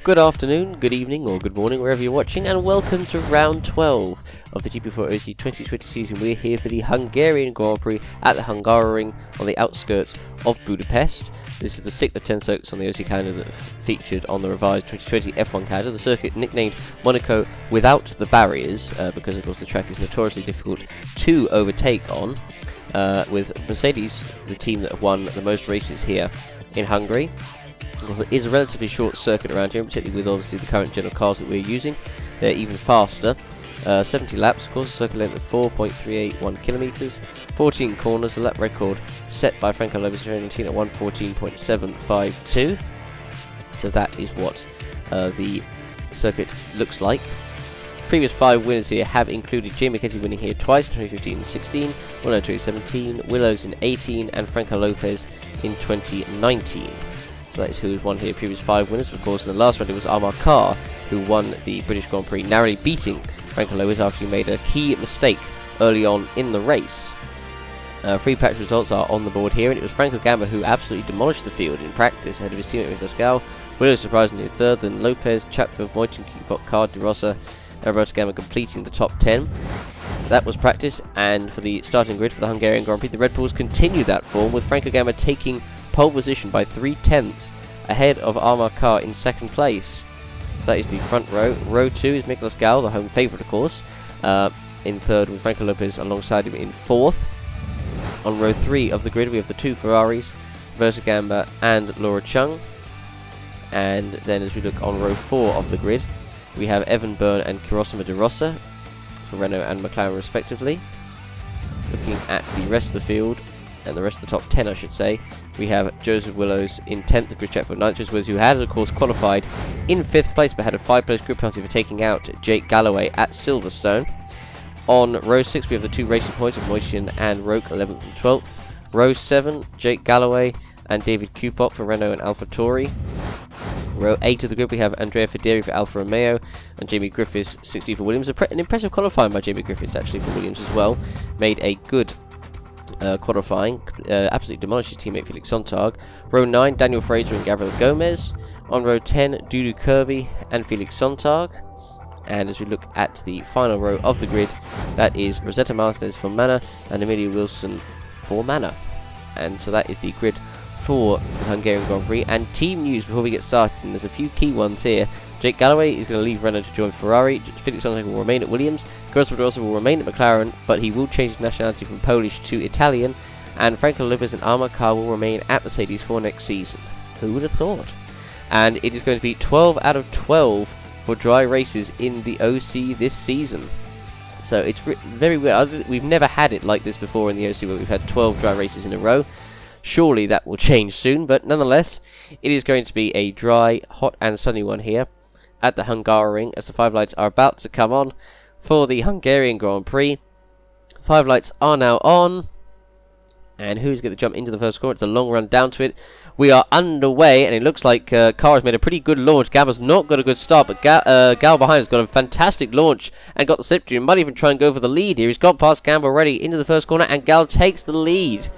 Good afternoon, good evening, or good morning, wherever you're watching, and welcome to round 12 of the GP4 OC 2020 season. We're here for the Hungarian Grand Prix at the Hungaroring on the outskirts of Budapest. This is the 6th of 10 circuits on the OC calendar that featured on the revised 2020 F1 calendar. The circuit nicknamed Monaco without the barriers, because of course the track is notoriously difficult to overtake on, with Mercedes, the team that have won the most races here in Hungary. Well, it is a relatively short circuit around here, particularly with obviously the current gen of cars that we're using. They're even faster. 70 laps, of course, a circuit length of 4.381 kilometers, 14 corners, a lap record set by Franco Lopez at 1:14.752. So that is what the circuit looks like. Previous 5 winners here have included Jay McKenzie winning here twice in 2015 and 16, Willow in 2017, Willows in 18, and Franco Lopez in 2019. So that is who has won here, previous 5 winners. Of course, in the last round it was Amar Carr who won the British Grand Prix, narrowly beating Franco Lopez after he made a key mistake early on in the race. Free practice results are on the board here, and it was Franco Gamba who absolutely demolished the field in practice ahead of his teammate Nicolas Gal. Willows surprisingly in third, then Lopez, Chatfield, Moitin, Kupok, Carr, De Rosa, and Roberto Gamba completing the top 10. That was practice, and for the starting grid for the Hungarian Grand Prix, the Red Bulls continue that form, with Franco Gamba taking pole position by 3/10 ahead of Amar Carr in second place. So that is the front row. Row 2 is Nicolas Gal, the home favourite of course, in third, with Franco Lopez alongside him in fourth. On row 3 of the grid we have the 2 Ferraris, Roberto Gamba and Laura Chung. And then as we look on row 4 of the grid, we have Evan Byrne and Kirosima De Rosa for Renault and McLaren respectively. Looking at the rest of the field, and the rest of the top 10 I should say, we have Joseph Willows in 10th, Chris Chatfield 9th, Joseph Willows who had of course qualified in 5th place but had a 5-place grid penalty for taking out Jake Galloway at Silverstone. On row 6 we have the 2 racing points of Moitian and Roke 11th and 12th. Row 7, Jake Galloway and David Kupok for Renault and AlphaTauri. Row 8 of the grid we have Andrea Federi for Alfa Romeo and Jamie Griffiths 60 for Williams. An impressive qualifying by Jamie Griffiths actually for Williams as well. Made a good qualifying, absolutely demolished his teammate Felix Sontag. Row 9, Daniel Fraser and Gabriel Gomez. On row 10, Dudu Kirby and Felix Sontag. And as we look at the final row of the grid, that is Rosetta Martinez for Manor and Amelia Wilson for Manor. And so that is the grid for the Hungarian Grand Prix. And team news before we get started, and there's a few key ones here. Jake Galloway is going to leave Renault to join Ferrari. Felix Sontag will remain at Williams. Kirosima De Rosa will remain at McLaren, but he will change his nationality from Polish to Italian. And Franco Lopez and Amar Carr will remain at Mercedes for next season. Who would have thought? And it is going to be 12 out of 12 for dry races in the OC this season. So it's very weird. We've never had it like this before in the OC, where we've had 12 dry races in a row. Surely that will change soon, but nonetheless, it is going to be a dry, hot and sunny one here at the Hungaroring as the 5 lights are about to come on for the Hungarian Grand Prix. 5 lights are now on, and who's going to jump into the first corner? It's a long run down to it. We are underway, and it looks like Carr has made a pretty good launch. Gamba's not got a good start, but Gal behind has got a fantastic launch and got the slipstream. He might even try and go for the lead here. He's got past Gamba already into the first corner, and Gal takes the lead.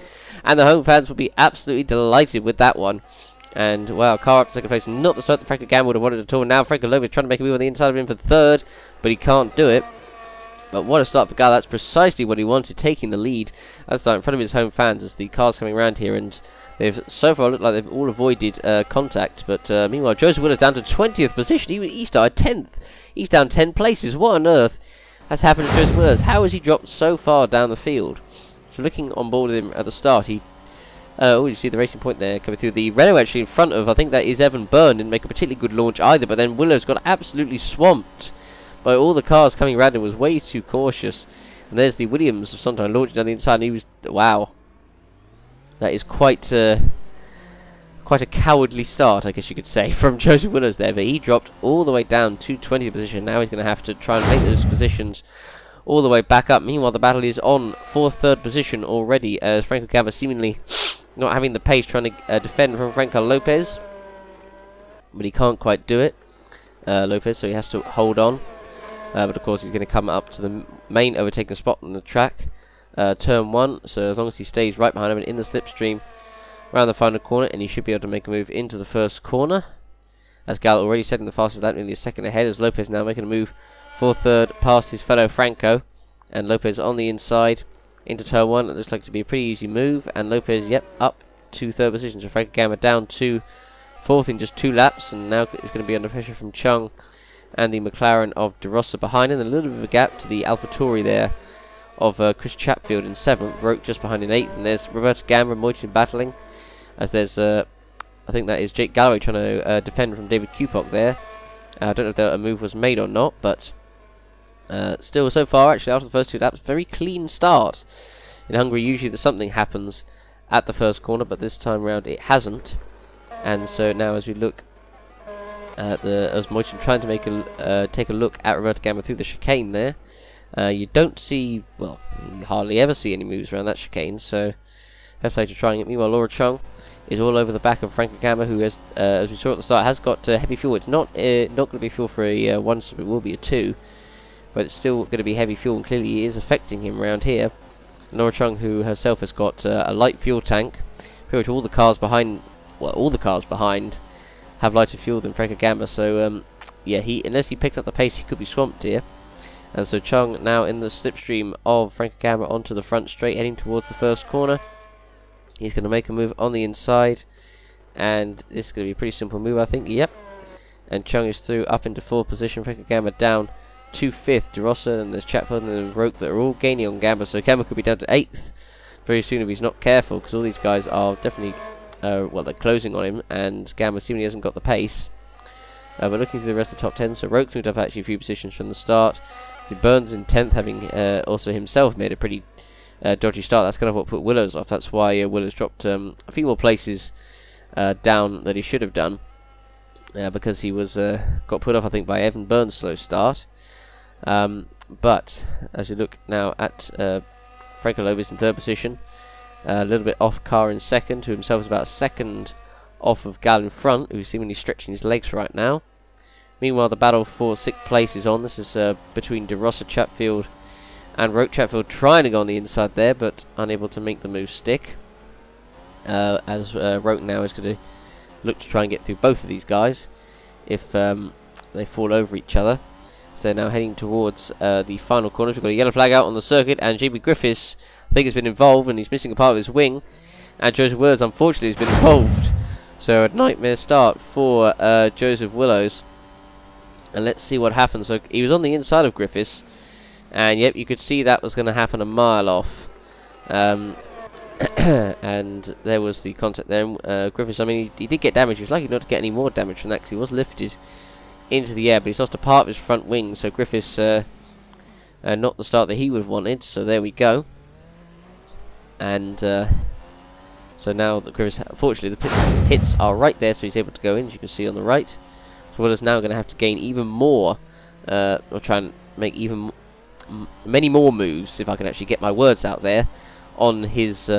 And the home fans will be absolutely delighted with that one. And wow, Carr up to second place, not the start that Franco Gamba would have wanted at all. Now Franco Lopez trying to make a move on the inside of him for third, but he can't do it. But what a start for Gal. That's precisely what he wanted, taking the lead. That's in front of his home fans as the car's coming around here, and they've so far looked like they've all avoided contact. But meanwhile, Joseph Willows down to 20th position. He started 10th. He's down 10 places. What on earth has happened to Joseph Willows? How has he dropped so far down the field? So looking on board with him at the start, you see the racing point there coming through. The Renault actually in front of, I think that is Evan Byrne, didn't make a particularly good launch either, but then Willows got absolutely swamped by all the cars coming around and was way too cautious. And there's the Williams of Sontag launching down the inside, and he was, wow. That is quite a cowardly start, I guess you could say, from Joseph Willows there, but he dropped all the way down to 20th position. Now he's going to have to try and make those positions all the way back up. Meanwhile, the battle is on for third position already, as Franco Gamba seemingly not having the pace, trying to defend from Franco Lopez, but he can't quite do it, Lopez, so he has to hold on. But of course he's going to come up to the main overtaking spot on the track, turn 1, so as long as he stays right behind him and in the slipstream around the final corner, and he should be able to make a move into the first corner. as Gal already setting the fastest lap, nearly a second ahead, as Lopez now making a move for third past his fellow Franco, and Lopez on the inside into turn 1. It looks like to be a pretty easy move, and Lopez, yep, up to third position. So Franco Gamma down to fourth in just 2 laps, and now it's going to be under pressure from Chung and the McLaren of De Rossa behind him, and a little bit of a gap to the AlphaTauri there of Chris Chatfield in 7th, Roke just behind in 8th, and there's Roberto Gamma and Moitin battling, as there's I think that is Jake Galloway trying to defend from David Kupok there. I don't know if a move was made or not, but still, so far, actually, after the first 2 laps, very clean start. In Hungary, usually something happens at the first corner, but this time around it hasn't. And so now, as we look at as Moitin trying to make take a look at Roberto Gamma through the chicane there, you don't see, well, you hardly ever see any moves around that chicane. So, fair play to trying it. Meanwhile, Laura Chung is all over the back of Franco Gamma, who has, as we saw at the start, has got heavy fuel. It's not going to be fuel for a 1, so it will be a 2. But it's still going to be heavy fuel, and clearly it is affecting him around here. Laura Chung, who herself has got a light fuel tank. Pretty much all the cars behind, well, all the cars behind have lighter fuel than Franco Gamma. So, yeah, unless he picks up the pace, he could be swamped here. And so Chung now in the slipstream of Franco Gamma onto the front straight, heading towards the first corner. He's going to make a move on the inside, and this is going to be a pretty simple move, I think. Yep. And Chung is through up into 4th position. Franco Gamma down to 5th, De Rossa, and there's Chatfield and then Roke that are all gaining on Gamma, so Gamma could be down to 8th very soon if he's not careful, because all these guys are definitely, well, they're closing on him, and Gamma seemingly hasn't got the pace. But looking through the rest of the top 10, so Roke moved up actually a few positions from the start. So Burns in 10th, having also himself made a pretty dodgy start. That's kind of what put Willows off. That's why Willows dropped a few more places down that he should have done, because he was got put off, I think, by Evan Burns' slow start. But as you look now at Franco Lopez in 3rd position, a little bit off Carr in 2nd, who himself is about 2nd off of Gal in front, who's seemingly stretching his legs right now. Meanwhile, the battle for 6th place is on. This is between De Rossa, Chatfield, and Roke. Chatfield trying to go on the inside there, but unable to make the move stick. As Roke now is going to look to try and get through both of these guys if they fall over each other. They're now heading towards the final corner. We've got a yellow flag out on the circuit, and JB Griffiths, I think, has been involved, and he's missing a part of his wing. And Joseph Willows, unfortunately, has been involved. So a nightmare start for Joseph Willows. And let's see what happens. So he was on the inside of Griffiths, and yep, you could see that was going to happen a mile off. And there was the contact there. Griffiths, I mean, he did get damage. He was lucky not to get any more damage from that, because he was lifted into the air, but he's lost a part of his front wing, so Griffiths not the start that he would have wanted, so there we go. And so now that Griffiths, unfortunately the hits are right there, so he's able to go in, as you can see on the right. So Willows now going to have to gain even more, or try and make even many more moves, if I can actually get my words out there, on his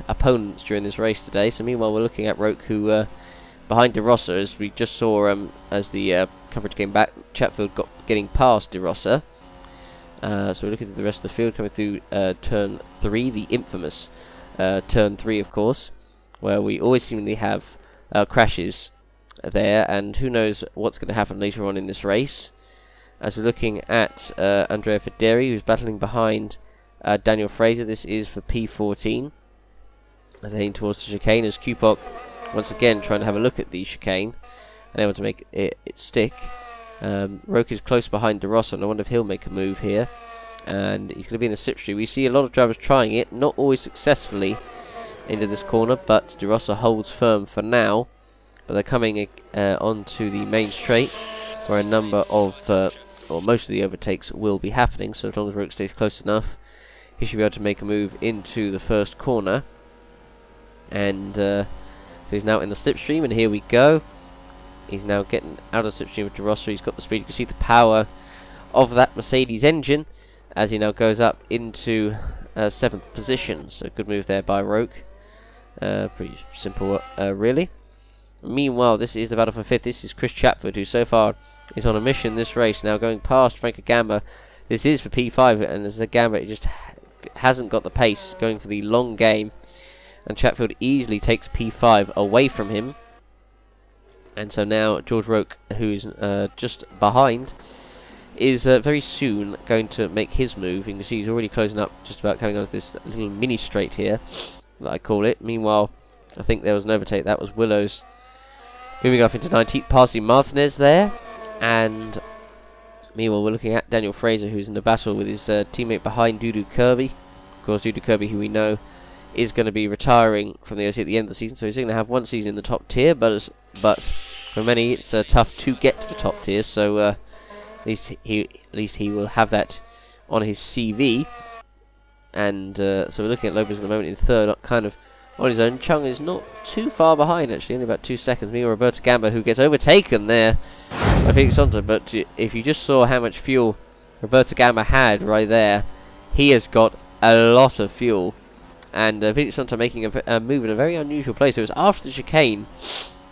opponents during this race today. So meanwhile we're looking at Roke, who behind De Rossa, as we just saw as the coverage came back, Chatfield getting past De Rossa. So we're looking at the rest of the field coming through turn 3, the infamous turn 3, of course, where we always seemingly have crashes there, and who knows what's going to happen later on in this race. As we're looking at Andrea Federi, who's battling behind Daniel Fraser. This is for P14. Heading towards the chicane as Kupok once again trying to have a look at the chicane and able to make it stick. Roke is close behind De Rossa, and I wonder if he'll make a move here. And he's going to be in the slipstream. We see a lot of drivers trying it, not always successfully, into this corner, but De Rossa holds firm for now. But they're coming onto the main straight, where a number of, or most of the overtakes will be happening. So as long as Roke stays close enough, he should be able to make a move into the first corner. And so he's now in the slipstream, and here we go. He's now getting out of the slipstream with De Rossa. He's got the speed. You can see the power of that Mercedes engine as he now goes up into 7th position. So good move there by Roke. Pretty simple, really. Meanwhile, this is the battle for 5th. This is Chris Chatford, who so far is on a mission this race. Now going past Franco Gamma. This is for P5, and as a Gamma, it just hasn't got the pace, going for the long game. And Chatfield easily takes P5 away from him. And so now George Roke, who's just behind, is very soon going to make his move. You can see he's already closing up, just about coming on this little mini straight here, that I call it. Meanwhile, I think there was an overtake. That was Willows moving up into 19th, passing Martinez there. And meanwhile, we're looking at Daniel Fraser, who's in the battle with his teammate behind, Dudu Kirby. Of course, Dudu Kirby, who we know is going to be retiring from the OC at the end of the season, so he's going to have one season in the top tier, but for many it's tough to get to the top tier, so at least he will have that on his CV. And so we're looking at Lopez at the moment in third, kind of on his own. Chung is not too far behind, actually, only about 2 seconds. Meanwhile, Roberto Gamba, who gets overtaken there by Felix Sonta, but if you just saw how much fuel Roberto Gamba had right there, he has got a lot of fuel. And Felix Sonta making a move in a very unusual place. It was after the chicane.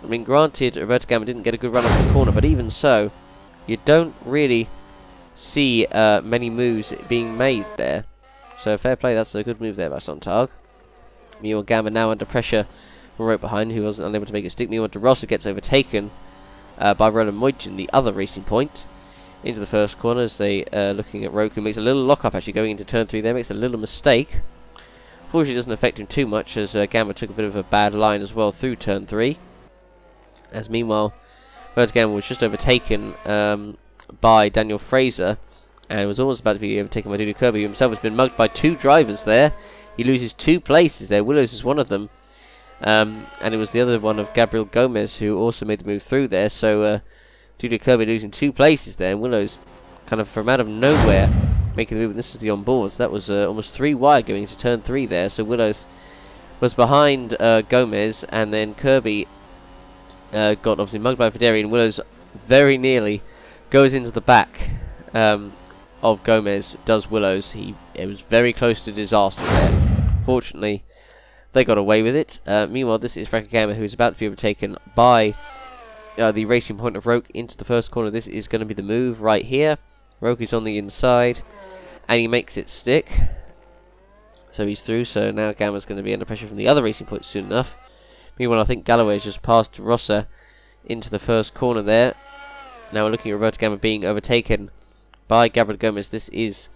I mean, granted, Roberto Gamba didn't get a good run off the corner, but even so, you don't really see many moves being made there. So fair play, that's a good move there by Sontag. Meanwhile, Gamba now under pressure from Roke behind, who wasn't unable to make a stick. Meanwhile, De Rossa gets overtaken by Roland Moitjen, the other Racing Point, into the first corner as they looking at Roke, who makes a little lock-up actually going into turn 3 there, makes a little mistake. Fortunately, it doesn't affect him too much, as Gamba took a bit of a bad line as well through turn 3. As meanwhile, Roberto Gamba was just overtaken by Daniel Fraser, and was almost about to be overtaken by Dudu Kirby, who himself has been mugged by 2 drivers there. He loses 2 places there. Willows is one of them, and it was the other one of Gabriel Gomez who also made the move through there. So Dudu Kirby losing 2 places there, and Willows kind of from out of nowhere making the move. And this is the on-board, so that was almost 3 wide going into turn 3 there. So Willows was behind Gomez, and then Kirby got obviously mugged by Federi, and Willows very nearly goes into the back of Gomez, does Willows. It was very close to disaster there. Fortunately, they got away with it. Meanwhile, this is Franco Gamba, who is about to be overtaken by the Racing Point of Roke into the first corner. This is going to be the move right here. Roke is on the inside, and he makes it stick. So he's through, so now Gamba's going to be under pressure from the other Racing Point soon enough. Meanwhile, I think Galloway has just passed Rossa into the first corner there. Now we're looking at Roberto Gamba being overtaken by Gabriel Gomez. This is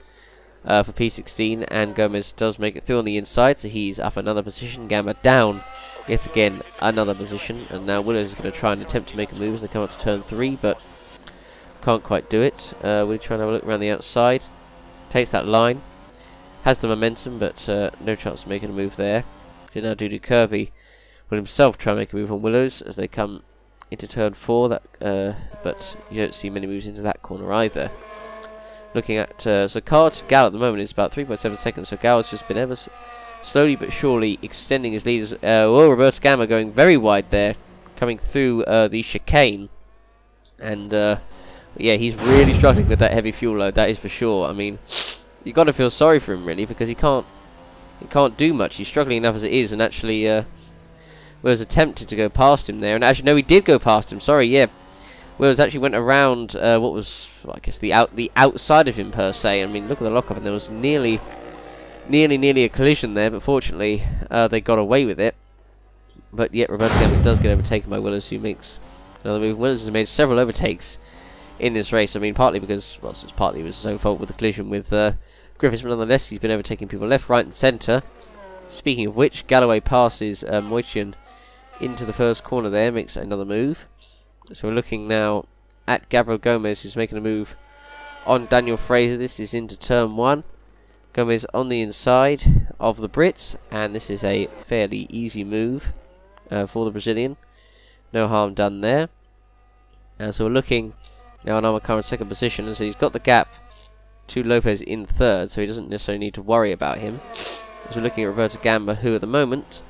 for P16, and Gomez does make it through on the inside, so he's up another position. Gamba down yet again another position, and now Willows is going to try and attempt to make a move as they come up to turn 3, but can't quite do it. We're trying to have a look around the outside. Takes that line, has the momentum, but no chance of making a move there. So now Dudu Kirby will himself try and make a move on Willows as they come into turn 4, but you don't see many moves into that corner either. Looking at so car to Gal at the moment is about 3.7 seconds, so Gal's just been ever slowly but surely extending his lead. Well, Roberto Gamba going very wide there, coming through the chicane, and yeah, he's really struggling with that heavy fuel load, that is for sure. I mean, you got to feel sorry for him really, because he can't do much. He's struggling enough as it is, and actually was attempted to go past him there, and actually no, he did go past him. Sorry, yeah. Willows actually went around what was, well, I guess, the outside of him per se. I mean, look at the lockup, and there was nearly a collision there, but fortunately they got away with it. But yet Roberto Gamba does get overtaken by Willows, who makes another move. Willows has made several overtakes in this race. I mean, partly because, well, it's partly it was his own fault with the collision with Griffiths, but nonetheless he's been overtaking people left, right, and centre. Speaking of which, Galloway passes Moitjen into the first corner there, makes another move. So we're looking now at Gabriel Gomez, who's making a move on Daniel Fraser. This is into turn 1. Gomez on the inside of the Brits, and this is a fairly easy move for the Brazilian. No harm done there. So we're looking now on Amar Khan in second position, and so he's got the gap to Lopez in third, so he doesn't necessarily need to worry about him. So we're looking at Roberto Gamba, who at the moment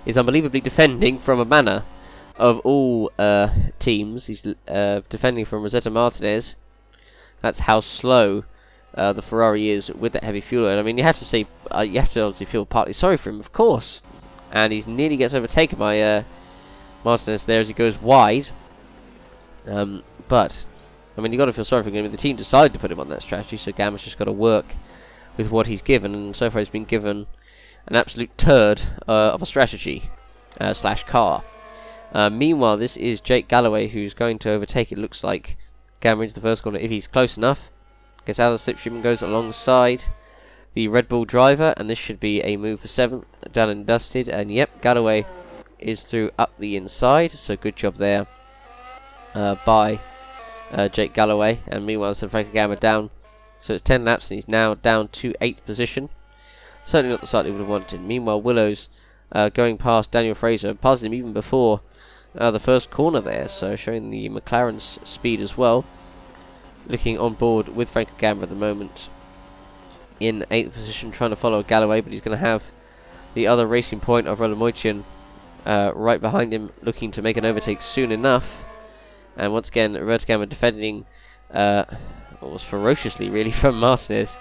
is unbelievably defending from a manner of all teams. He's defending from Rosetta Martinez. That's how slow the Ferrari is with that heavy fuel load. I mean, you have to say, you have to obviously feel partly sorry for him, of course. And he nearly gets overtaken by Martinez there as he goes wide. But I mean, you got to feel sorry for him. I mean, the team decided to put him on that strategy, so Gamba's just got to work with what he's given, and so far he's been given an absolute turd of a strategy slash car. Meanwhile, this is Jake Galloway who's going to overtake, it looks like, Gamma into the first corner if he's close enough. Gets out of the slipstream and goes alongside the Red Bull driver, and this should be a move for 7th, done and dusted. And yep, Galloway is through up the inside, so good job there by Jake Galloway. And meanwhile, so Franco Gamma down, so it's 10 laps and he's now down to 8th position. Certainly not the start he would have wanted. Meanwhile, Willow's going past Daniel Fraser, passes him even before the first corner there, so showing the McLaren's speed as well. Looking on board with Franco Gamma at the moment in 8th position, trying to follow Galloway, but he's going to have the other Racing Point of Rolomoichin right behind him, looking to make an overtake soon enough. And once again, Roberto Gamma defending almost ferociously really from Martinez,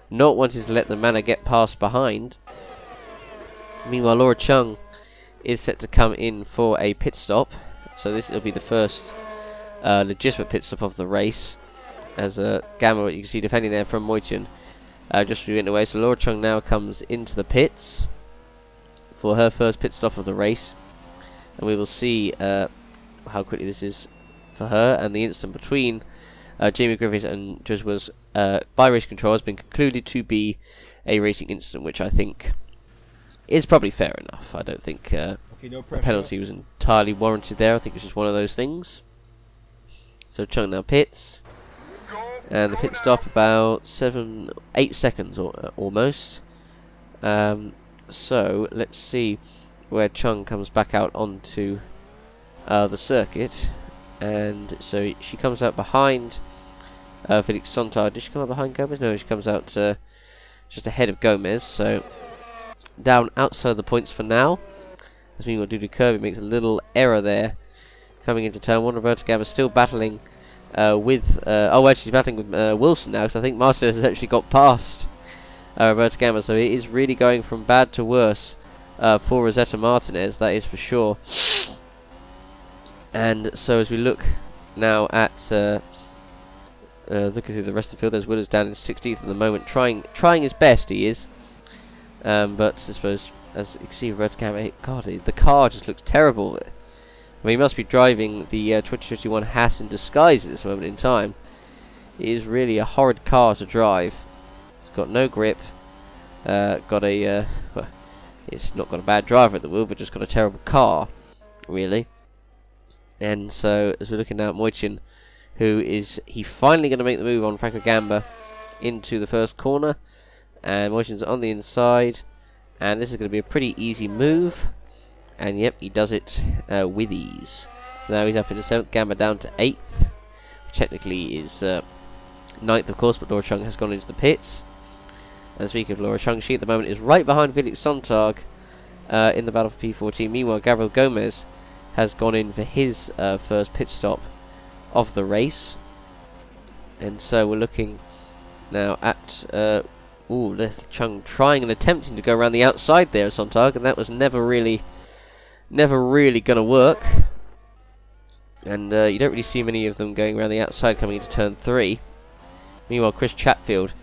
not wanting to let the Manor get past behind. Meanwhile, Laura Chung is set to come in for a pit stop, so this will be the first legitimate pit stop of the race, as Gamma, you can see, defending there from Moichin, just went away. So Laura Chung now comes into the pits for her first pit stop of the race, and we will see how quickly this is for her. And the incident between Jamie Griffiths and Joshua's by race control has been concluded to be a racing incident, which I think is probably fair enough. I don't think a penalty was entirely warranted there. I think it's just one of those things. So Chung now pits, and the pit stop about 8 seconds or almost. So let's see where Chung comes back out onto the circuit, and so she comes out behind Felix Sontag. Did she come out behind Gomez? No, she comes out just ahead of Gomez, so down outside the points for now. As meanwhile, Dudu Kirby makes a little error there coming into turn 1. Roberto Gamma still battling with actually she's battling with Wilson now, because I think Martinez has actually got past Roberto Gamma, so it is really going from bad to worse for Rosetta Martinez, that is for sure. And so as we look now at looking through the rest of the field, there's Willers down in 16th at the moment, trying his best, he is. But I suppose, as you can see, Roberto Gamma, God, the car just looks terrible. I mean, he must be driving the 2021 Haas in disguise at this moment in time. It is really a horrid car to drive. It's got no grip. Got a well, it's not got a bad driver at the wheel, but just got a terrible car, really. And so, as we're looking now at Moichin, who is finally going to make the move on Franco Gamma into the first corner, and Moichin's on the inside, and this is going to be a pretty easy move. And yep, he does it with ease. So now he's up in the 7th, Gamma down to 8th, which technically is 9th of course, but Laura Chung has gone into the pits. And speaking of Laura Chung, she at the moment is right behind Felix Sontag in the battle for P14. Meanwhile, Gabriel Gomez has gone in for his first pit stop of the race. And so we're looking now at Chung trying and attempting to go around the outside there of Sontag, and that was never really going to work. And you don't really see many of them going around the outside coming into turn 3. Meanwhile, Chris Chatfield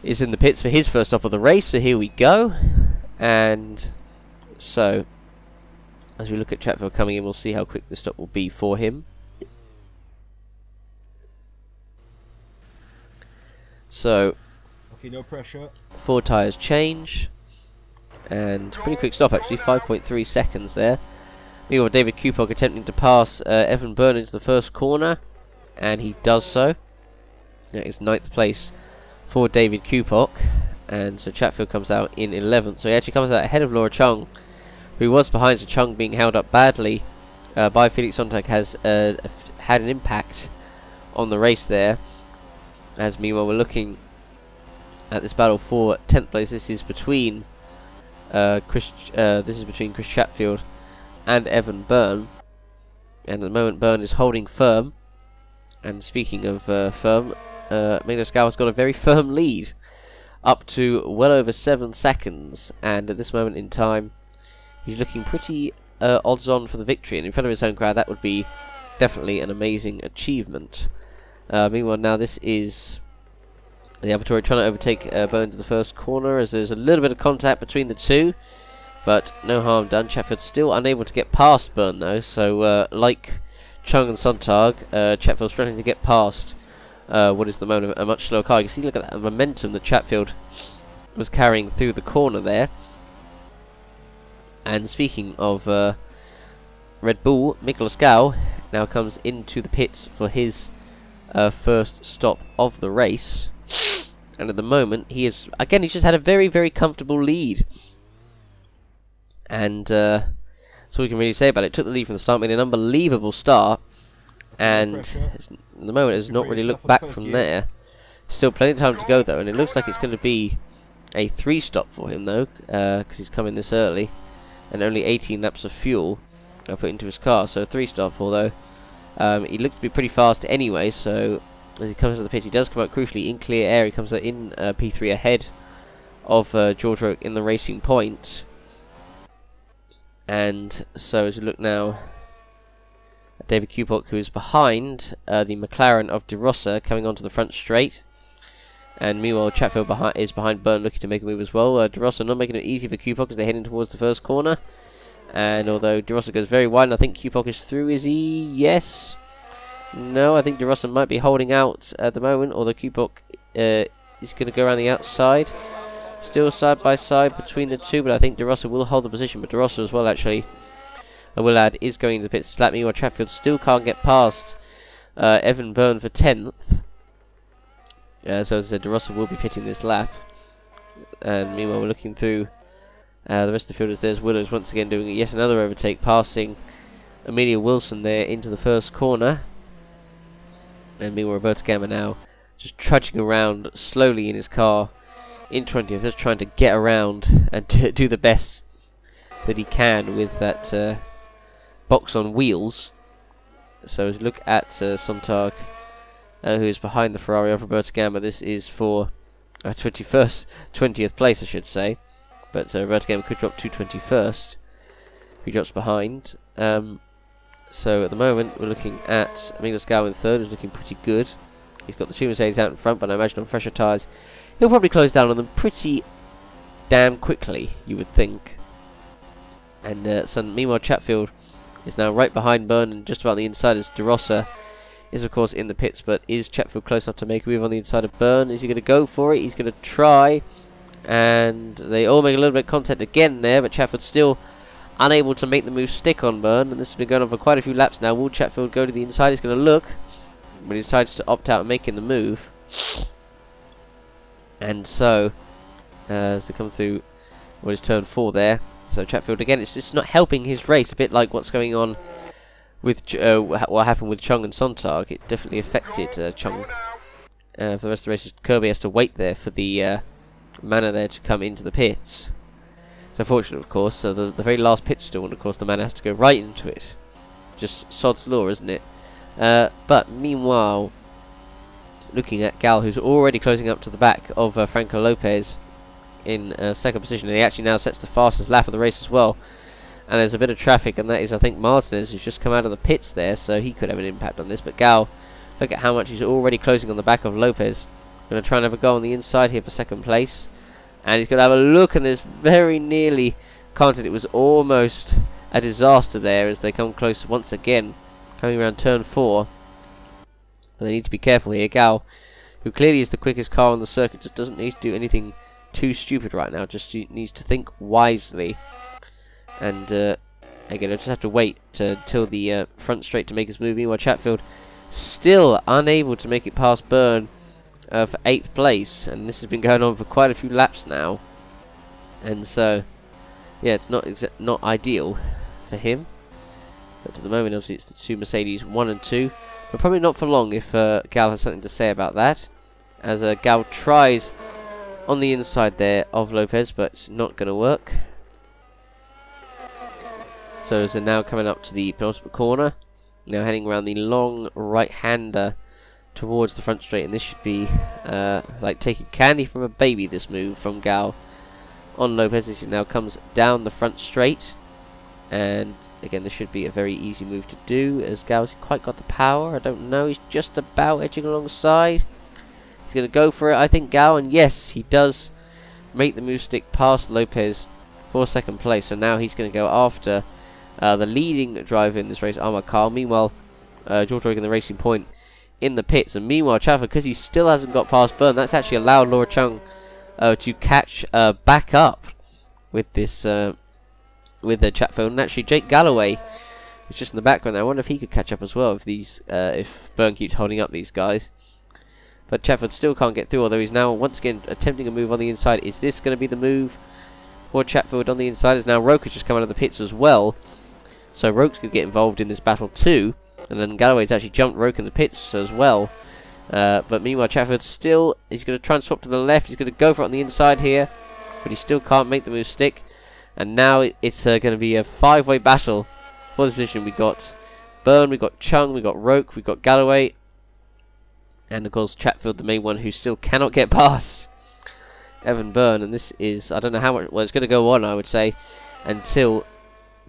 is in the pits for his first stop of the race, so here we go. And so, as we look at Chatfield coming in, we'll see how quick the stop will be for him. So, okay, no pressure. 4 tyres change. And pretty quick stop actually, 5.3 seconds there. Meanwhile, David Kupok attempting to pass Evan Byrne into the first corner, and he does so. That is 9th place for David Kupok, and so Chatfield comes out in 11th. So he actually comes out ahead of Laura Chung, who was behind. So Chung being held up badly by Felix Sontag has had an impact on the race there. As meanwhile we're looking at this battle for 10th place. This is between Chris Chatfield and Evan Byrne, and at the moment Byrne is holding firm. And speaking of firm, Magnus Gau's got a very firm lead, up to well over 7 seconds, and at this moment in time he's looking pretty odds on for the victory, and in front of his home crowd that would be definitely an amazing achievement. Meanwhile, now this is the Avatori trying to overtake Byrne to the first corner, as there's a little bit of contact between the two. but no harm done. Chatfield still unable to get past Byrne though, so like Chung and Sontag, Chatfield struggling to get past what is at the moment a much slower car. You can see, look at that momentum that Chatfield was carrying through the corner there. And speaking of Red Bull, Nicholas Gao now comes into the pits for his first stop of the race. And at the moment, he's just had a very, very comfortable lead. And that's all we can really say about it. Took the lead from the start, made an unbelievable start. And at the moment, has not really looked back from there. Still plenty of time to go, though. And it looks like it's going to be a 3-stop for him, though, because he's coming this early. And only 18 laps of fuel put into his car. So 3-stop, although he looks to be pretty fast anyway. So as he comes to the pit, he does come out crucially in clear air. He comes out in P3 ahead of George Roque in the Racing Point. And so as we look now at David Kupok, who is behind the McLaren of De Rossa, coming onto the front straight. And meanwhile, Chatfield is behind Byrne, looking to make a move as well. De Rossa not making it easy for Kupok as they're heading towards the first corner. And although De Rossa goes very wide, and I think Kupok is through, is he? Yes. No, I think De Rossa might be holding out at the moment, although Kupok is going to go around the outside. Still side by side between the two, but I think De Rossa will hold the position. But De Rossa as well, actually, I will add, is going to the pits. Slap me, while Chatfield still can't get past Evan Byrne for 10th. So as I said, De Rossa will be pitting this lap. And meanwhile, we're looking through the rest of the fielders. There's Willows once again doing yet another overtake, passing Amelia Wilson there into the first corner. And meanwhile, Roberto Gamma now just trudging around slowly in his car in 20th, just trying to get around and to do the best that he can with that box on wheels. So as we look at Sontag, who is behind the Ferrari of Roberto Gamma. This is for 20th place, I should say. But Roberto Gamma could drop to 21st if he drops behind. So at the moment, we're looking at Amigos Gal in third, who's looking pretty good. He's got the two Mercedes out in front, but I imagine on fresher tyres, he'll probably close down on them pretty damn quickly, you would think. And so meanwhile, Chatfield is now right behind Byrne and just about the inside as De Rossa is of course in the pits, but is Chatfield close enough to make a move on the inside of Byrne? Is he going to go for it? He's going to try, and they all make a little bit of contact again there, but Chatfield still unable to make the move stick on Byrne, and this has been going on for quite a few laps now. Will Chatfield go to the inside? He's going to look, but he decides to opt out of making the move. And so, as they come through what is turn 4 there, so Chatfield again, it's just not helping his race, a bit like what's going on with what happened with Chung and Sontag. It definitely affected Chung. For the rest of the race, Kirby has to wait there for the Manor there to come into the pits. It's unfortunate, of course. So the very last pit stall, and of course the Manor has to go right into it. Just sod's law, isn't it? But meanwhile, looking at Gal, who's already closing up to the back of Franco Lopez in second position, and he actually now sets the fastest lap of the race as well. And there's a bit of traffic, and that is, I think, Martinez, who's just come out of the pits there, so he could have an impact on this. But Gal, look at how much he's already closing on the back of Lopez. Going to try and have a go on the inside here for second place. And he's going to have a look, and there's very nearly contact. It was almost a disaster there as they come close once again, coming around turn 4. But they need to be careful here. Gal, who clearly is the quickest car on the circuit, just doesn't need to do anything too stupid right now. Just needs to think wisely. And again, I just have to wait till the front straight to make his move. Meanwhile, Chatfield still unable to make it past Byrne for 8th place, and this has been going on for quite a few laps now. And so, yeah, it's not ideal for him. But at the moment, obviously, it's the two Mercedes 1 and 2. But probably not for long if Gal has something to say about that. As Gal tries on the inside there of Lopez, but it's not going to work. So as they're now coming up to the penultimate corner, now heading around the long right-hander towards the front straight, and this should be like taking candy from a baby, this move from Gal on Lopez. This now comes down the front straight, and again this should be a very easy move to do, as Gal's quite got the power. I don't know, he's just about edging alongside. He's going to go for it, I think, Gal, and yes, he does make the move stick past Lopez for second place. So now he's going to go after the leading driver in this race, Armour Car. Meanwhile, George Rogan the Racing Point in the pits. And meanwhile, Chafford, because he still hasn't got past Byrne, that's actually allowed Laura Chung to catch back up with this with the Chatfield. And actually, Jake Galloway is just in the background there. I wonder if he could catch up as well if Byrne keeps holding up these guys. But Chatfield still can't get through, although he's now once again attempting a move on the inside. Is this going to be the move for Chatfield on the inside? As now Roker's just come out of the pits as well. So Roke's going to get involved in this battle too. And then Galloway's actually jumped Roke in the pits as well. But meanwhile, Chatfield still, he's going to try and swap to the left. He's going to go for it on the inside here. But he still can't make the move stick. And now it's going to be a 5-way battle for this position. We've got Byrne, we've got Chung, we've got Roke, we've got Galloway. And of course Chatfield, the main one, who still cannot get past Evan Byrne. And this is, I don't know how much, well, it's going to go on, I would say, until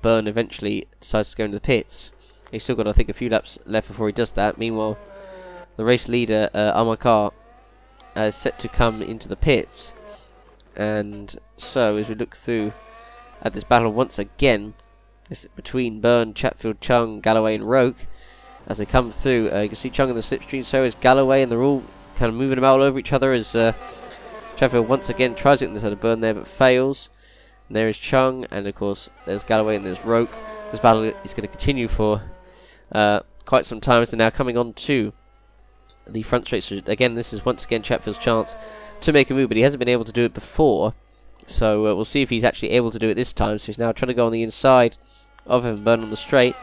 Byrne eventually decides to go into the pits. He's still got, I think, a few laps left before he does that. Meanwhile, the race leader, Armour Car, is set to come into the pits. And so, as we look through at this battle once again, it's between Byrne, Chatfield, Chung, Galloway and Roke. As they come through, you can see Chung in the slipstream, so is Galloway, and they're all kind of moving about all over each other as Chatfield once again tries to get inside of Byrne there, but fails. And there is Chung, and of course there's Galloway and there's Roke. This battle is going to continue for quite some time, as they're now coming on to the front straight. So again, this is once again Chatfield's chance to make a move, but he hasn't been able to do it before. So we'll see if he's actually able to do it this time. So he's now trying to go on the inside of Evan Byrne on the straight.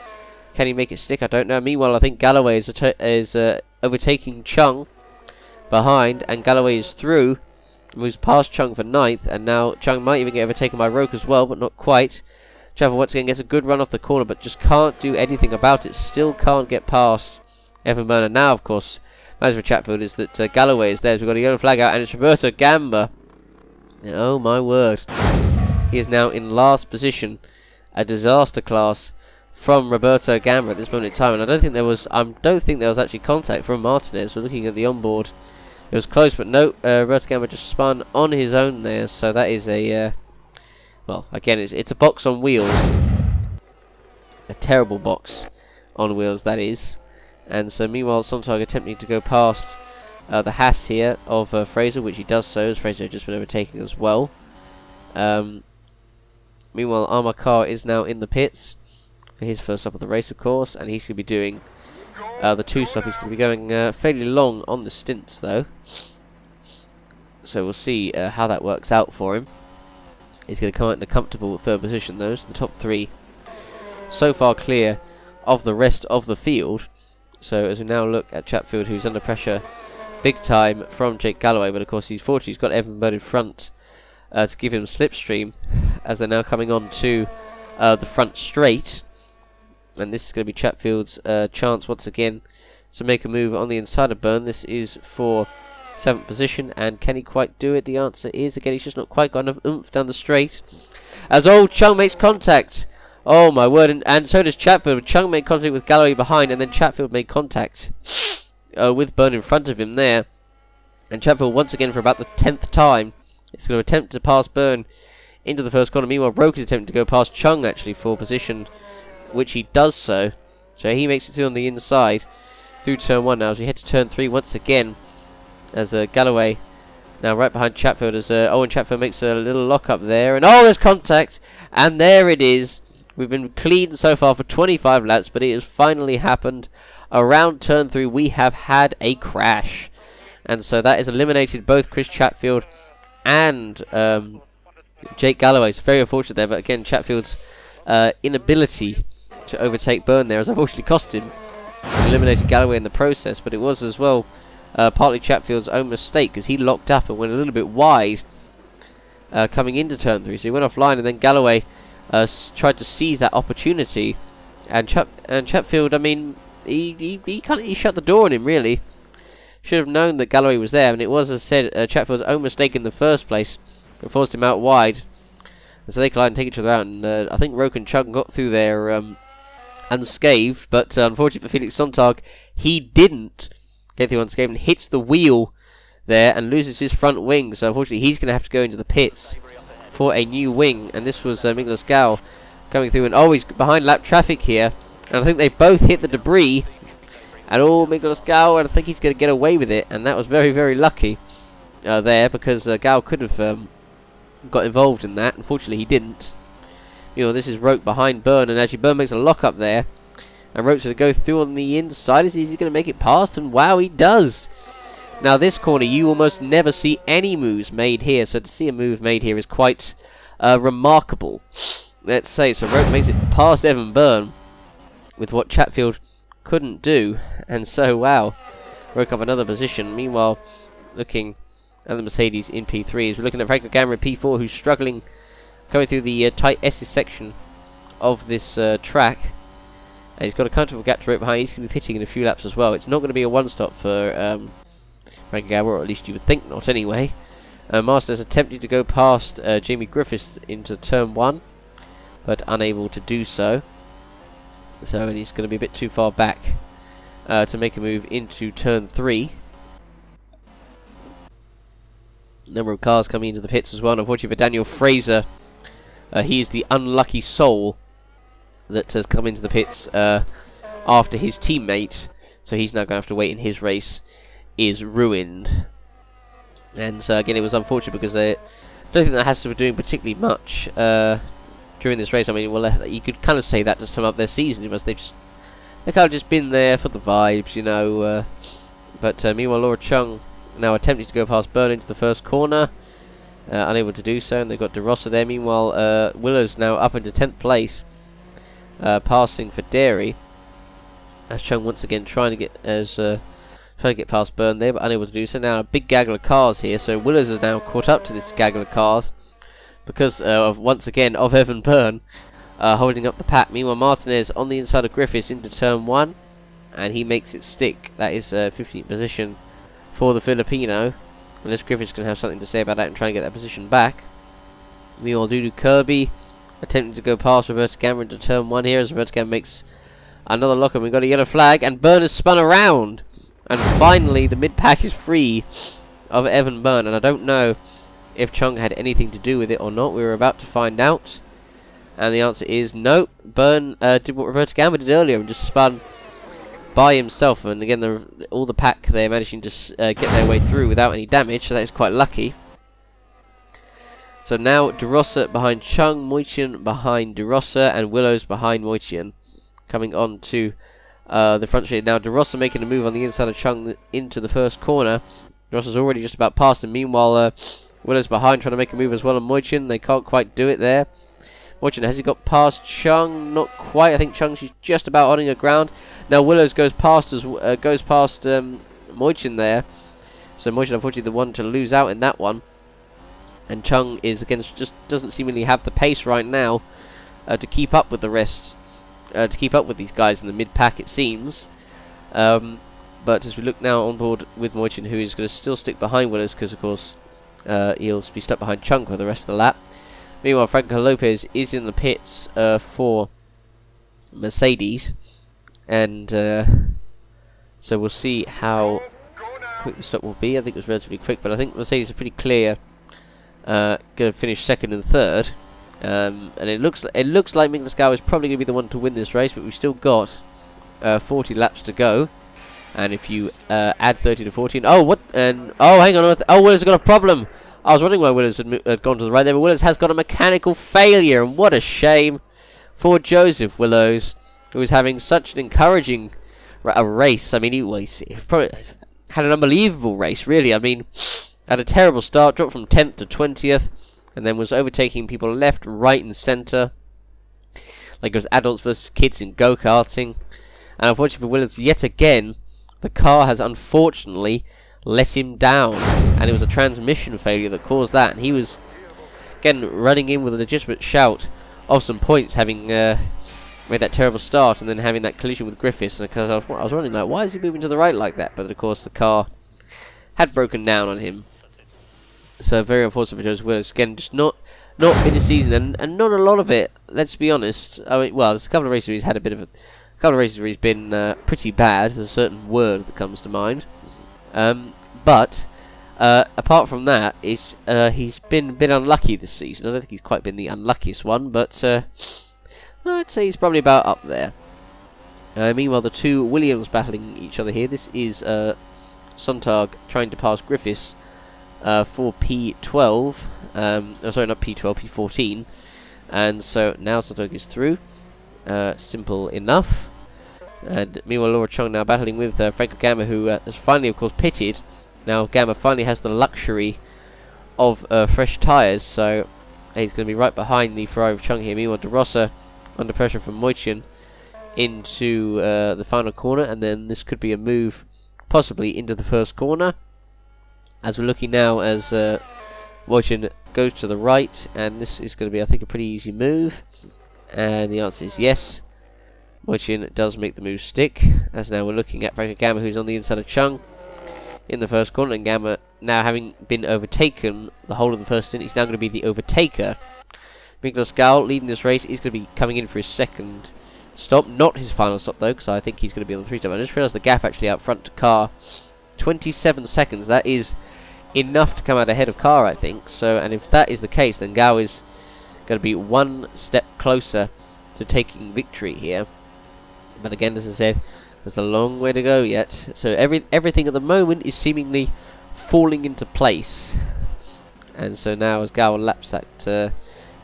Can he make it stick? I don't know. Meanwhile, I think Galloway is overtaking Chung behind, and Galloway is through, moves past Chung for 9th, and now Chung might even get overtaken by Roke as well, but not quite. Chatfield once again gets a good run off the corner, but just can't do anything about it. Still can't get past Evan Byrne. And now, of course, matters for Chatfield is that Galloway is there. So we've got a yellow flag out, and it's Roberto Gamba. Oh my word! He is now in last position. A disaster class from Roberto Gamba at this moment in time, and I don't think there was actually contact from Martinez. We're looking at the onboard. It was close, but no. Roberto Gamba just spun on his own there. So that is a well, again, it's a box on wheels. A terrible box on wheels, that is. And so meanwhile, Sontag attempting to go past the Haas here of Fraser, which he does so, as Fraser had just been overtaken as well. Meanwhile, Armour Car is now in the pits for his first stop of the race, of course, and he's going to be doing the 2-stop. He's going to be going fairly long on the stints, though. So we'll see how that works out for him. He's going to come out in a comfortable 3rd position, though, so the top 3 so far clear of the rest of the field. So as we now look at Chatfield, who's under pressure big time from Jake Galloway, but of course he's got Evan Byrne in front to give him slipstream, as they're now coming on to the front straight. And this is going to be Chatfield's chance once again to make a move on the inside of Byrne. This is for 7th position, and can he quite do it? The answer is, again, he's just not quite got enough oomph down the straight. As old Chung makes contact. Oh my word, and so does Chatfield. Chung made contact with Galloway behind, and then Chatfield made contact with Byrne in front of him there. And Chatfield once again for about the 10th time is going to attempt to pass Byrne into the first corner. Meanwhile, Roke is attempting to go past Chung actually for position, which he does so. So he makes it through on the inside through turn 1 now, as we head to turn 3 once again, as Galloway now right behind Chatfield, as Owen Chatfield makes a little lock up there, and oh, there's contact, and there it is. We've been clean so far for 25 laps, but it has finally happened. Around turn 3 we have had a crash, and so that has eliminated both Chris Chatfield and Jake Galloway. It's very unfortunate there, but again, Chatfield's inability to overtake Byrne there has unfortunately cost him. He eliminated Galloway in the process, but it was as well partly Chatfield's own mistake, because he locked up and went a little bit wide coming into turn 3. So he went offline, and then Galloway tried to seize that opportunity, and Chatfield, I mean, he shut the door on him, really. Should have known that Galloway was there, and it was, as I said, Chatfield's own mistake in the first place that forced him out wide. And so they collide and take each other out, and I think Roke and Chung got through there unscathed, but unfortunately for Felix Sontag, he didn't get through unscathed and hits the wheel there and loses his front wing, so unfortunately he's going to have to go into the pits for a new wing, and this was Miglas Gal coming through, and he's behind lap traffic here, and I think they both hit the debris, and Miglas Gal, and I think he's going to get away with it, and that was very, very lucky there, because Gal could have got involved in that. Unfortunately, he didn't. This is Roke behind Byrne, and actually Byrne makes a lock up there, and Roke's going to go through on the inside. Is he going to make it past? And wow, he does! Now this corner, you almost never see any moves made here, so to see a move made here is quite remarkable, let's say. So Roke makes it past Evan Byrne with what Chatfield couldn't do, and so wow, Roke up another position. Meanwhile, looking at the Mercedes in P3, we're looking at Franco Gamera P4, who's struggling going through the tight S section of this track. And he's got a comfortable gap to Roke behind. He's going to be pitting in a few laps as well. It's not going to be a one-stop for Franco Gamera, or at least you would think not anyway. Masters attempted to go past Jamie Griffiths into turn 1, but unable to do so. So he's going to be a bit too far back to make a move into turn 3. Number of cars coming into the pits as well. And unfortunately for Daniel Fraser, he is the unlucky soul that has come into the pits after his teammate. So he's now going to have to wait, and his race is ruined. And so again, it was unfortunate because I don't think that has to be doing particularly much during this race. I mean, well, you could kind of say that to sum up their season, because they've kind of just been there for the vibes, But meanwhile, Laura Chung now attempting to go past Byrne into the first corner, unable to do so, and they've got De Rossa there. Meanwhile, Willow's now up into 10th place, passing for Dairy, as Chung once again trying to get past Byrne there, but unable to do so. Now a big gaggle of cars here, so Willows is now caught up to this gaggle of cars because of, once again, of Evan Byrne holding up the pack. Meanwhile, Martinez on the inside of Griffiths into turn 1, and he makes it stick. That is 15th position for the Filipino, unless Griffiths can have something to say about that and try and get that position back. Meanwhile, Dudu Kirby attempting to go past Roberto Gamera into turn 1 here, as Roberto Gamera makes another lock, and we've got a yellow flag, and Byrne has spun around. And finally, the mid-pack is free of Evan Byrne, and I don't know if Chung had anything to do with it or not. We were about to find out, and the answer is no. Byrne did what Roberto Gamera did earlier and just spun by himself, and again, all the pack there managing to get their way through without any damage, so that is quite lucky. So now De Rossa behind Chung, Moitian behind De Rossa, and Willows behind Moitian, coming on to the front straight. Now De Rossa making a move on the inside of Chung into the first corner. De Rossa's already just about past him. Meanwhile, Willows behind trying to make a move as well on Moitian. They can't quite do it there. Moitian, has he got past Chung? Not quite. I think Chung, she's just about on her ground. Now Willows goes past Moitian there. So Moitian, unfortunately, the one to lose out in that one. And Chung is again just doesn't seemingly have the pace right now to keep up with the rest. To keep up with these guys in the mid-pack, it seems. But as we look now on board with Moitian, who is going to still stick behind Willows, because of course he'll be stuck behind Chung for the rest of the lap. Meanwhile, Franco Lopez is in the pits for Mercedes, and so we'll see how quick the stop will be. I think it was relatively quick, but I think Mercedes are pretty clear, going to finish second and third. And it looks like Miglas Gal is probably going to be the one to win this race, but we've still got 40 laps to go. And if you add 30 to 14, hang on, Willows has got a problem. I was wondering why Willows had gone to the right there, but Willows has got a mechanical failure, and what a shame for Joseph Willows, who was having such an encouraging race. I mean, he probably had an unbelievable race, really. I mean, had a terrible start, dropped from 10th to 20th. And then was overtaking people left, right and centre. Like it was adults versus kids in go-karting. And unfortunately for Williams, yet again, the car has unfortunately let him down. And it was a transmission failure that caused that. And he was, again, running in with a legitimate shout of some points, having made that terrible start and then having that collision with Griffiths. And because I was wondering, like, why is he moving to the right like that? But of course the car had broken down on him. So very unfortunate for Joseph Willows. Again, just not been a season, and not a lot of it. Let's be honest. I mean, well, there's a couple of races where he's had a couple of races where he's been pretty bad. There's a certain word that comes to mind. But Apart from that, he's been a bit unlucky this season. I don't think he's quite been the unluckiest one, but I'd say he's probably about up there. Meanwhile, the two Williams battling each other here. This is Sontag trying to pass Griffiths for P12. Sorry, not P12, P14. And so now Sontag is through. Simple enough. And meanwhile, Laura Chung now battling with Franco Gamma, who has finally, of course, pitted. Now Gamma finally has the luxury of fresh tyres, so he's going to be right behind the Ferrari of Chung here. Meanwhile, De Rossa under pressure from Moichin into the final corner, and then this could be a move possibly into the first corner. As we're looking now as Moichin goes to the right, and this is going to be, I think, a pretty easy move. And the answer is yes. Moichin does make the move stick, as now we're looking at Franco Gamma, who's on the inside of Chung in the first corner, and Gamma, now having been overtaken the whole of the first stint, he's now going to be the overtaker. Miklos Gal leading this race is going to be coming in for his second stop, not his final stop though, because I think he's going to be on the 3-stop. I just realised the gap actually out front to Carr, 27 seconds. That is enough to come out ahead of Carr, I think. So, and if that is the case, then Gal is going to be one step closer to taking victory here. But again, as I said, there's a long way to go yet. So everything at the moment is seemingly falling into place. And so now as Gal laps that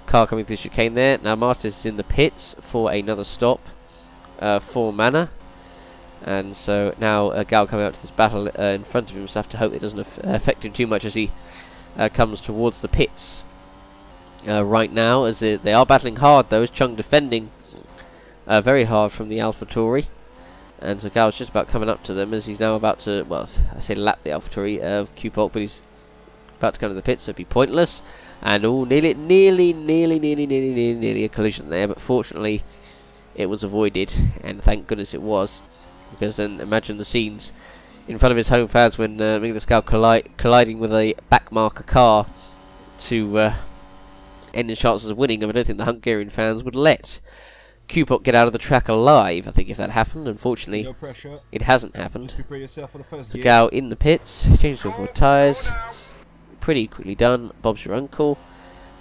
car coming through chicane there, now Martis is in the pits for another stop for Manor. And so now Gal coming out to this battle in front of him, so I have to hope it doesn't affect him too much as he comes towards the pits. Right now, as they are battling hard though, as Chung defending very hard from the AlphaTauri, and so Gal's just about coming up to them as he's now about to, well, I say lap the AlphaTauri of Q-Pulp, but he's about to come to the pits, so it'd be pointless. And oh, nearly a collision there, but fortunately it was avoided, and thank goodness it was, because then imagine the scenes in front of his home fans when Miklos Gal colliding with a backmarker car to end his chances of winning. I don't think the Hungarian fans would let Q-Pop get out of the track alive. I think if that happened, unfortunately, it hasn't happened. So Gal in the pits, changes over tyres, pretty quickly done. Bob's your uncle,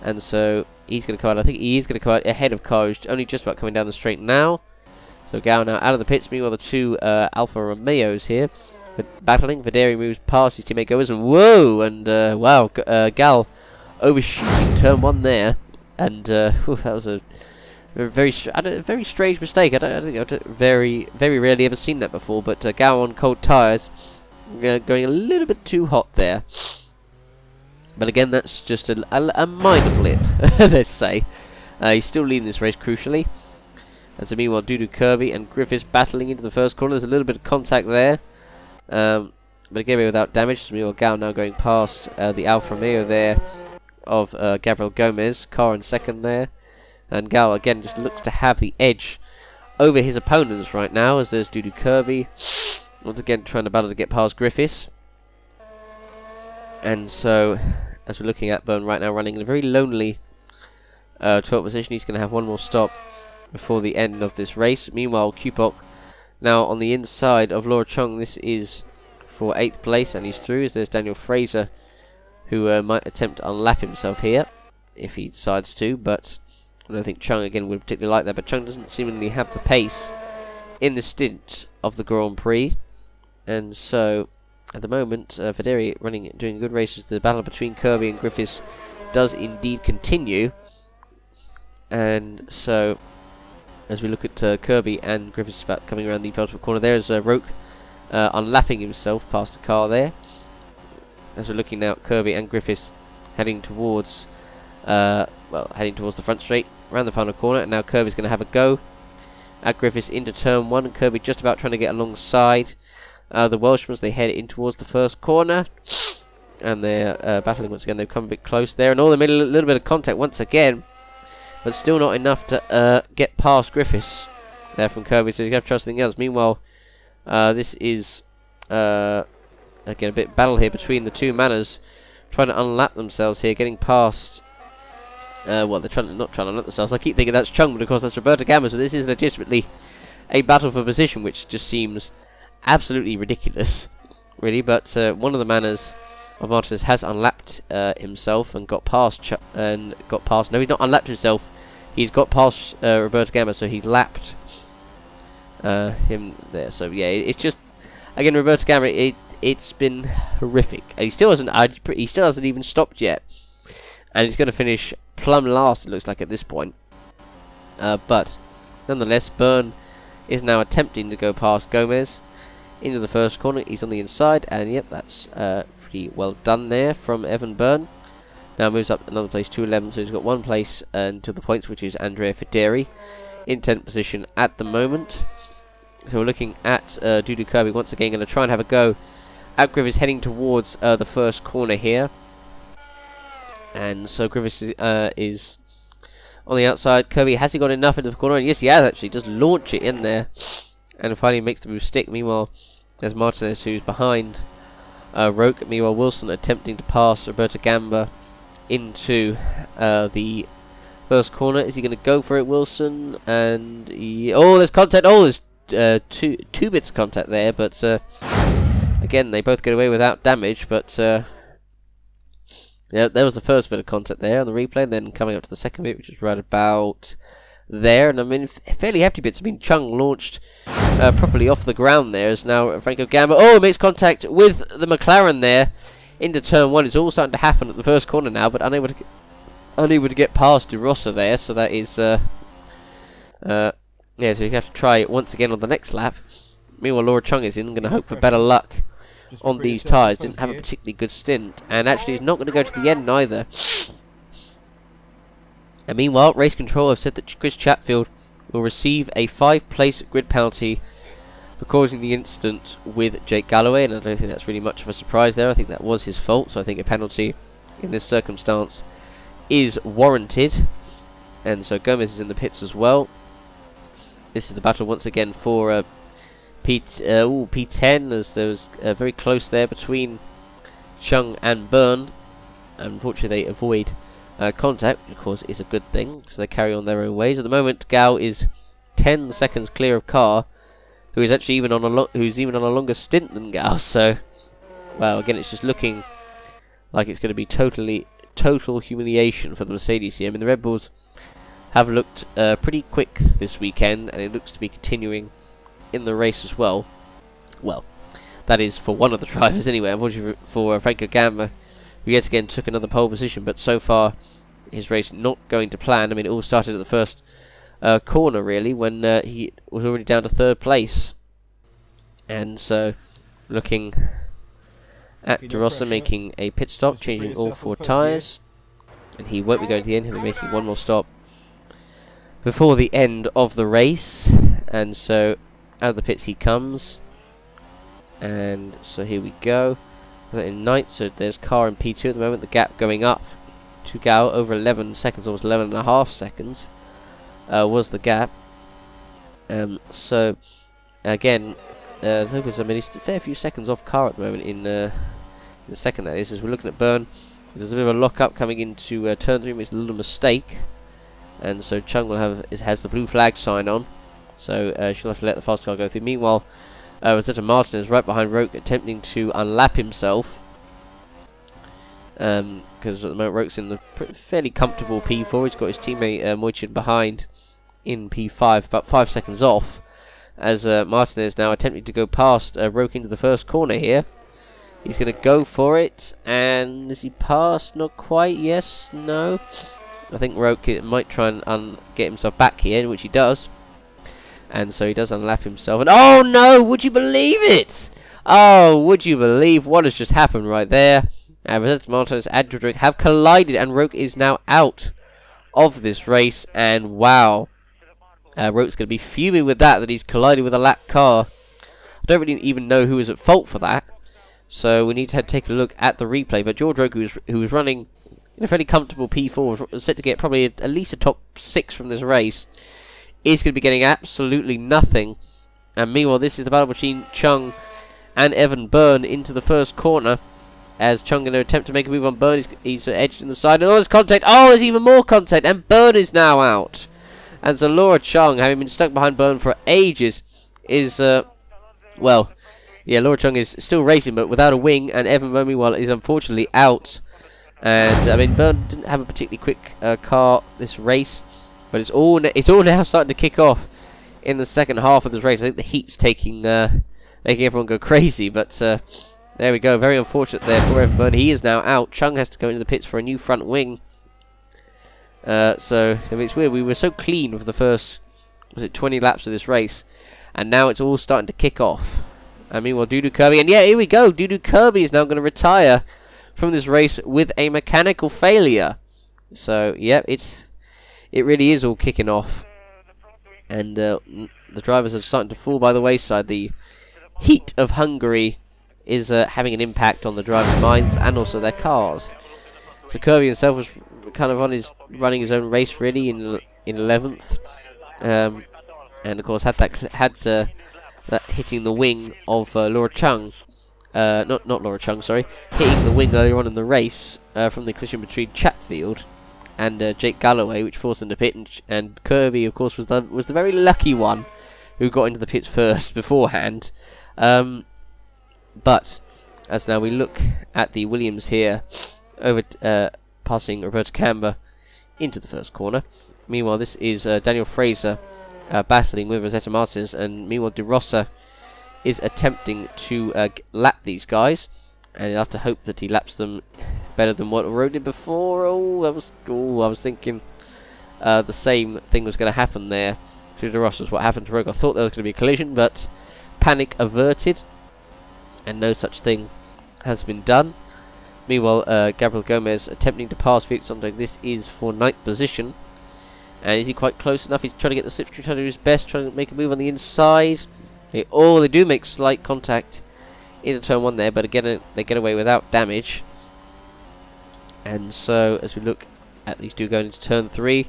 and so he's going to come out. I think he is going to come out ahead of Car, who's only just about coming down the straight now. So Gal now out of the pits. Meanwhile, the two Alfa Romeos here battling. Vaderi moves past his teammate goers, and whoa! And wow, Gal overshooting turn one there, and that was a very strange mistake. I think I've very rarely ever seen that before. But Gal on cold tyres, going a little bit too hot there. But again, that's just a minor blip, let's say. He's still leading this race crucially. And so meanwhile, Dudu Kirby and Griffiths battling into the first corner. There's a little bit of contact there, but again without damage. So meanwhile, Gal now going past the Alfa Romeo there of Gabriel Gomez, Car in second there, and Gal again just looks to have the edge over his opponents right now, as there's Dudu Kirby once again trying to battle to get past Griffiths. And so as we're looking at Byrne right now running in a very lonely 12th position, he's going to have one more stop before the end of this race. Meanwhile, Kupok now on the inside of Laura Chung. This is for 8th place, and he's through, as there's Daniel Fraser, who might attempt to unlap himself here if he decides to, but I don't think Chung again would particularly like that. But Chung doesn't seemingly have the pace in the stint of the Grand Prix, and so at the moment Vaderi doing good races. The battle between Kirby and Griffiths does indeed continue, and so as we look at Kirby and Griffiths about coming around the penultimate corner, there's Roke unlapping himself past the car there. As we're looking now at Kirby and Griffiths heading towards the front straight, around the final corner, and now Kirby's going to have a go at Griffiths into turn one, and Kirby just about trying to get alongside the Welshman as they head in towards the first corner, and they're battling once again. They've come a bit close there, and they made a little bit of contact once again, but still not enough to get past Griffiths there from Kirby, so you have to trust anything else. Meanwhile, this is again a bit battle here between the two Manors, trying to unlap themselves here, getting past well, they're not trying to unlap themselves. I keep thinking that's Chung, but of course that's Roberto Gamma, so this is legitimately a battle for position, which just seems absolutely ridiculous, really. But one of the Manors Martinez has unlapped himself and got past. No, he's not unlapped himself. He's got past Roberto Gamma, so he's lapped him there. So yeah, it's just again Roberto Gamma. It's been horrific. And he still hasn't even stopped yet, and he's going to finish plumb last. It looks like at this point. But nonetheless, Byrne is now attempting to go past Gomez into the first corner. He's on the inside, and yep, that's pretty well done there from Evan Byrne. Now moves up another place to 11, so he's got one place until the points, which is Andrea Federi in 10th position at the moment. So we're looking at Dudu Kirby once again, going to try and have a go at Griffiths, heading towards the first corner here. And so Griffiths is on the outside. Kirby, has he got enough into the corner? And yes, he has actually. Just launch it in there, and finally makes the move stick. Meanwhile, there's Martinez, who's behind Roque. Meanwhile, Wilson attempting to pass Roberto Gamba into the first corner. Is he going to go for it, Wilson? And oh, there's contact. Oh, there's two bits of contact there, but again, they both get away without damage. But yeah, there was the first bit of contact there on the replay, and then coming up to the second bit, which is right about there. And I mean, fairly hefty bits. I mean, Chung launched properly off the ground there. As now Franco Gamba, oh, makes contact with the McLaren there into turn one. It's all starting to happen at the first corner now, but unable to get past De Rossa there. So that is yeah. So you have to try it once again on the next lap. Meanwhile, Laura Chung is in, going to hope for better luck on these tyres. Didn't have a particularly good stint, and actually is not going to go to the end either. And meanwhile, Race Control have said that Chris Chatfield will receive a 5-place grid penalty for causing the incident with Jake Galloway, and I don't think that's really much of a surprise there. I think that was his fault, so I think a penalty in this circumstance is warranted. And so Gomez is in the pits as well. This is the battle once again for P10, as there was very close there between Chung and Byrne. Unfortunately, they avoid contact, which of course is a good thing, so they carry on their own ways. At the moment, Gao is 10 seconds clear of Carr, who is actually even on a longer stint than Gao. So, well, again, it's just looking like it's going to be total humiliation for the Mercedes here. I mean, the Red Bulls have looked pretty quick this weekend, and it looks to be continuing in the race as well. Well, that is for one of the drivers anyway. Unfortunately for Franco Gamba, who yet again took another pole position, but so far his race not going to plan. I mean, it all started at the first corner really, when he was already down to 3rd place. And so looking at De Rossa making a pit stop, changing all 4 tyres, and he won't be going to the end. He'll be making one more stop before the end of the race. And so out of the pits he comes, and so here we go. In ninth, so there's Carr in P2 at the moment. The gap going up to Gao over 11 seconds, almost 11.5 seconds was the gap. So again, Lucas, I mean, he's a fair few seconds off Carr at the moment in the second. That is, as we're looking at Byrne, there's a bit of a lock up coming into turn 3. It's a little mistake, and so Chung will has the blue flag sign on. So she'll have to let the fast car go through. Meanwhile, Rosetta Martin is right behind Roque, attempting to unlap himself. Because at the moment Roque's in the fairly comfortable P4. He's got his teammate Moichin behind in P5, about 5 seconds off. As Martin is now attempting to go past Roque into the first corner here. He's going to go for it, and is he past? Not quite. Yes, no. I think Roque might try and get himself back here, which he does. And so he does unlap himself, and oh no, would you believe it? Oh, would you believe what has just happened right there? Rosetta Martinez and Adric have collided, and Roque is now out of this race, and wow. Roque's going to be fuming with that he's collided with a lap car. I don't really even know who is at fault for that, so we need to take a look at the replay. But George Roque, who was running in a fairly comfortable P4, was set to get probably at least a top 6 from this race, is going to be getting absolutely nothing. And meanwhile, this is the battle between Chung and Evan Byrne into the first corner, as Chung going to attempt to make a move on Byrne. He's edged in the side, and oh, there's contact. Oh, there's even more contact, and Byrne is now out. And so Laura Chung, having been stuck behind Byrne for ages, is well, Yeah, Laura Chung is still racing, but without a wing, and Evan Byrne, meanwhile, is unfortunately out. And I mean, Byrne didn't have a particularly quick car this race, but it's all now starting to kick off in the second half of this race. I think the heat's making everyone go crazy, but there we go. Very unfortunate there for Evan Byrne. He is now out. Chung has to go into the pits for a new front wing. So I mean, it's weird. We were so clean for the first 20 laps of this race, and now it's all starting to kick off. And meanwhile, Dudu Kirby, and yeah, here we go. Dudu Kirby is now going to retire from this race with a mechanical failure. So yeah, it really is all kicking off, and the drivers are starting to fall by the wayside. The heat of Hungary is having an impact on the drivers' minds and also their cars. So Kirby himself was kind of running his own race really in 11th, and of course had that hitting the wing of Laura Chung, not Laura Chung, sorry, hitting the wing earlier on in the race from the collision between Chatfield and Jake Galloway, which forced him to pit, and Kirby, of course, was the very lucky one who got into the pits first beforehand. But as now we look at the Williams here, over passing Roberto Camber into the first corner. Meanwhile, this is Daniel Fraser battling with Rosetta Martins, and meanwhile De Rossa is attempting to lap these guys, and he'll have to hope that he laps them better than what Rowe did before. I was thinking the same thing was going to happen there to De Rossa as what happened to Rogue. I thought there was going to be a collision, but panic averted, and no such thing has been done. Meanwhile, Gabriel Gomez attempting to pass Felix Sonntag. This is for 9th position. And is he quite close enough? He's trying to get the slipstream, trying to do his best, trying to make a move on the inside. They do make slight contact into turn 1 there, but again, they get away without damage. And so, as we look at these two going into turn 3,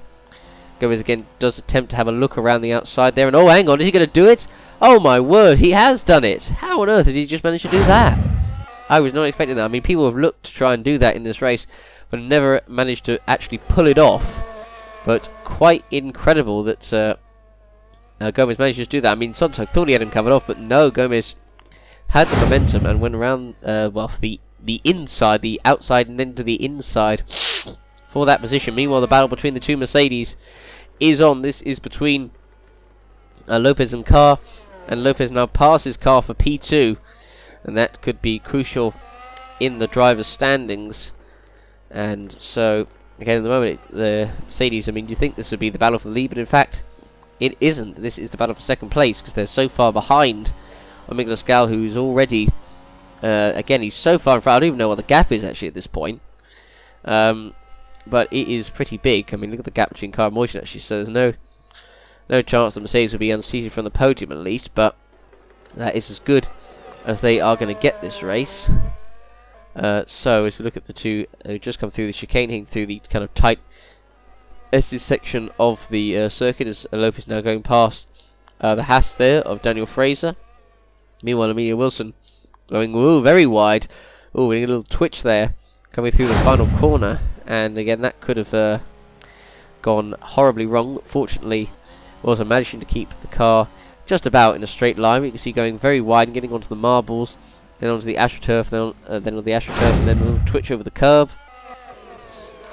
Gomez again does attempt to have a look around the outside there. And oh, hang on, is he going to do it? Oh my word, he has done it! How on earth did he just manage to do that? I was not expecting that. I mean, people have looked to try and do that in this race, but never managed to actually pull it off. But quite incredible that Gomez managed to do that. I mean, Sonntag thought he had him covered off, but no, Gomez had the momentum and went around, the inside, the outside, and then to the inside for that position. Meanwhile, the battle between the two Mercedes is on. This is between Lopez and Carr, and Lopez now passes Carr for P2, and that could be crucial in the driver's standings. And so, again, at the moment, the Mercedes, I mean, you think this would be the battle for the lead, but in fact, it isn't. This is the battle for second place, because they're so far behind on Miklas Gal, who's already, again, he's so far in front, I don't even know what the gap is actually at this point. But it is pretty big. I mean, look at the gap between Carr and Moyton actually, so there's no chance the Mercedes will be unseated from the podium at least, but that is as good as they are going to get this race. So as we look at the two who just come through the chicane, heading through the kind of tight section of the circuit, as Lopez now going past the Haas there of Daniel Fraser. Meanwhile, Amelia Wilson going very wide. Oh, we get a little twitch there coming through the final corner, and again that could have gone horribly wrong. Fortunately, Wilson managing to keep the car just about in a straight line. You can see going very wide and getting onto the marbles, then onto the AstroTurf, then on the AstroTurf, and then a little twitch over the curb.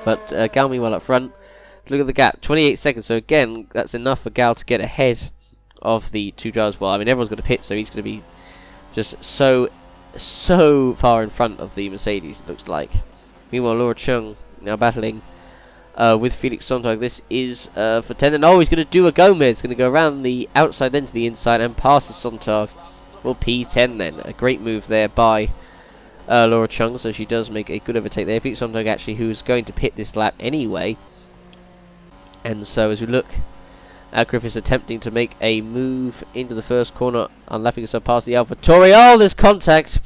But Gal meanwhile up front. Look at the gap, 28 seconds. So again, that's enough for Gal to get ahead of the two drivers. Well, I mean, everyone's got to pit, so he's going to be just so far in front of the Mercedes, it looks like. Meanwhile, Laura Chung now battling with Felix Sonntag. This is for 10. And oh, he's going to do a Gomez. He's going to go around the outside, then to the inside, and passes Sonntag. Well, P10 then. A great move there by Laura Chung, so she does make a good overtake there. Felix Sonntag actually, who's going to pit this lap anyway. And so as we look at Griffiths attempting to make a move into the first corner, unlapping himself past the AlphaTauri. Oh, there's contact!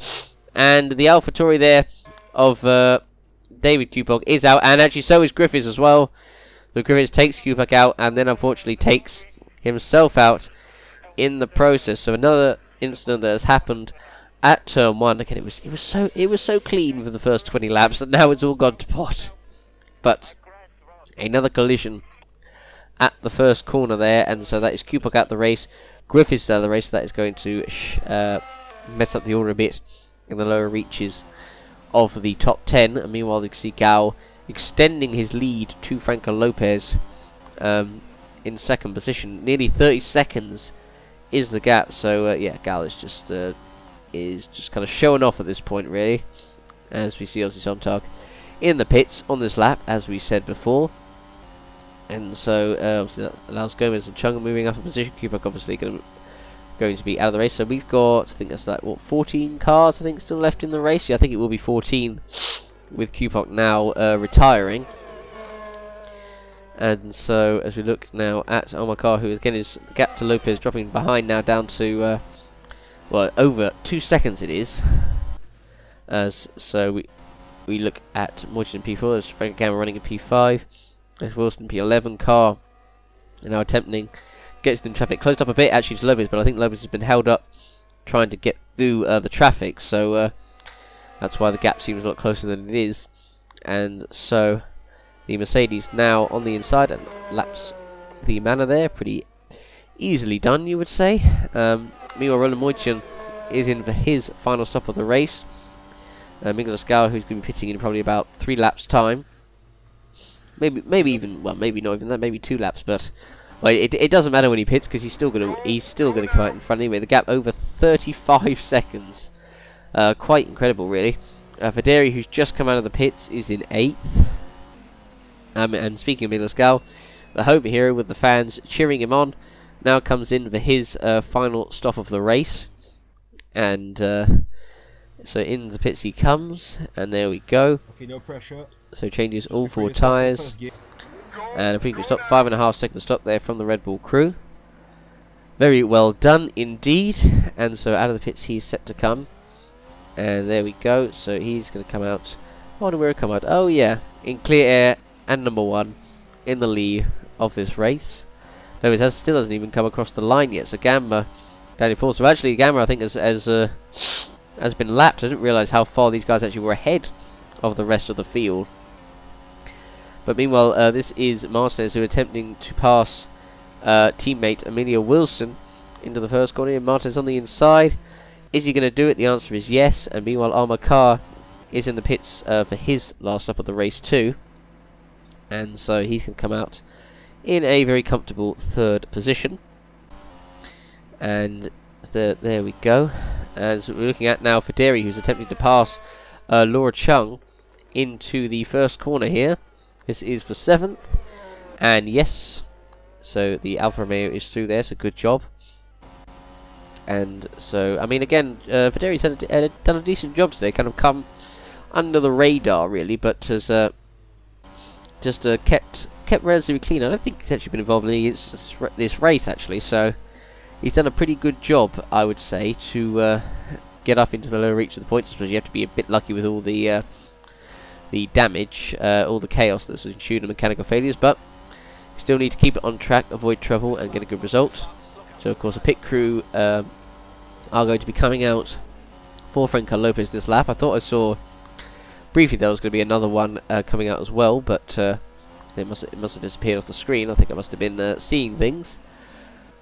And the AlphaTauri there of David Kupok is out, and actually so is Griffiths as well. So Griffiths takes Kupok out, and then unfortunately takes himself out in the process. So another incident that has happened at turn 1. Again, it was so clean for the first 20 laps, and now it's all gone to pot. But another collision at the first corner there, and so that is Kupok out the race, Griffiths out of the race. So that is going to mess up the order a bit in the lower reaches of the top 10. And meanwhile, you can see Gal extending his lead to Franco Lopez in second position. Nearly 30 seconds is the gap. So yeah, Gal is just kind of showing off at this point, really. As we see obviously Sontag in the pits on this lap, as we said before. And so obviously that allows Gomez and Chung moving up a position. Kupok obviously going to be out of the race. So we've got, I think that's like, what, 14 cars I think still left in the race. Yeah, I think it will be 14 with Kupok now retiring. And so as we look now at Omar, who again is the gap to Lopez dropping behind now down to well, over 2 seconds it is. As so we look at Morton in P4, there's Frank Gamma running in P5. There's Wilson P11 car, and now attempting gets them traffic closed up a bit actually to Lopez, but I think Lopez has been held up trying to get through the traffic, so that's why the gap seems a lot closer than it is. And so the Mercedes now on the inside and laps the manor there, pretty easily done, you would say. Meanwhile, Roland Moitian is in for his final stop of the race. Miguel Escala, who's going to be pitting in probably about 3 laps time. Maybe even, well, maybe not even that, maybe 2 laps, but well, it doesn't matter when he pits because he's still going to come out in front anyway. The gap over 35 seconds, quite incredible, really. Federi, who's just come out of the pits, is in 8th. And speaking of Miguel Escala, the home hero with the fans cheering him on, now comes in for his final stop of the race, and so in the pits he comes, and there we go. Okay, no pressure. So changes all 4 tyres, and a pretty good stop, 5.5 second stop there from the Red Bull crew. Very well done indeed. And so out of the pits he's set to come, and there we go. So he's going to come out. I wonder where he'll come out. Oh yeah, in clear air and number 1 in the lead of this race. No, it still hasn't even come across the line yet. So Gamma down in 4th. So actually Gamma, I think, has been lapped. I didn't realise how far these guys actually were ahead of the rest of the field. But meanwhile, this is Martinez, who are attempting to pass teammate Emilio Wilson into the first corner. And Martinez on the inside. Is he going to do it? The answer is yes. And meanwhile, Armakar is in the pits for his last stop of the race too. And so he's going to come out in a very comfortable 3rd position. And there we go. As we're looking at now Federi, who's attempting to pass Laura Chung into the first corner here. This is for 7th, and yes, so the Alfa Romeo is through there, so good job. And so, I mean, again, Federi's done a decent job today, kind of come under the radar really, but has just kept relatively clean. I don't think he's actually been involved in this race actually, so he's done a pretty good job, I would say, to get up into the lower reach of the points. Because you have to be a bit lucky with all the damage, all the chaos that's ensued in mechanical failures, but you still need to keep it on track, avoid trouble, and get a good result. So of course the pit crew are going to be coming out for Franco Lopez this lap. I thought I saw briefly there was going to be another one coming out as well, but it must have disappeared off the screen. I think I must have been seeing things.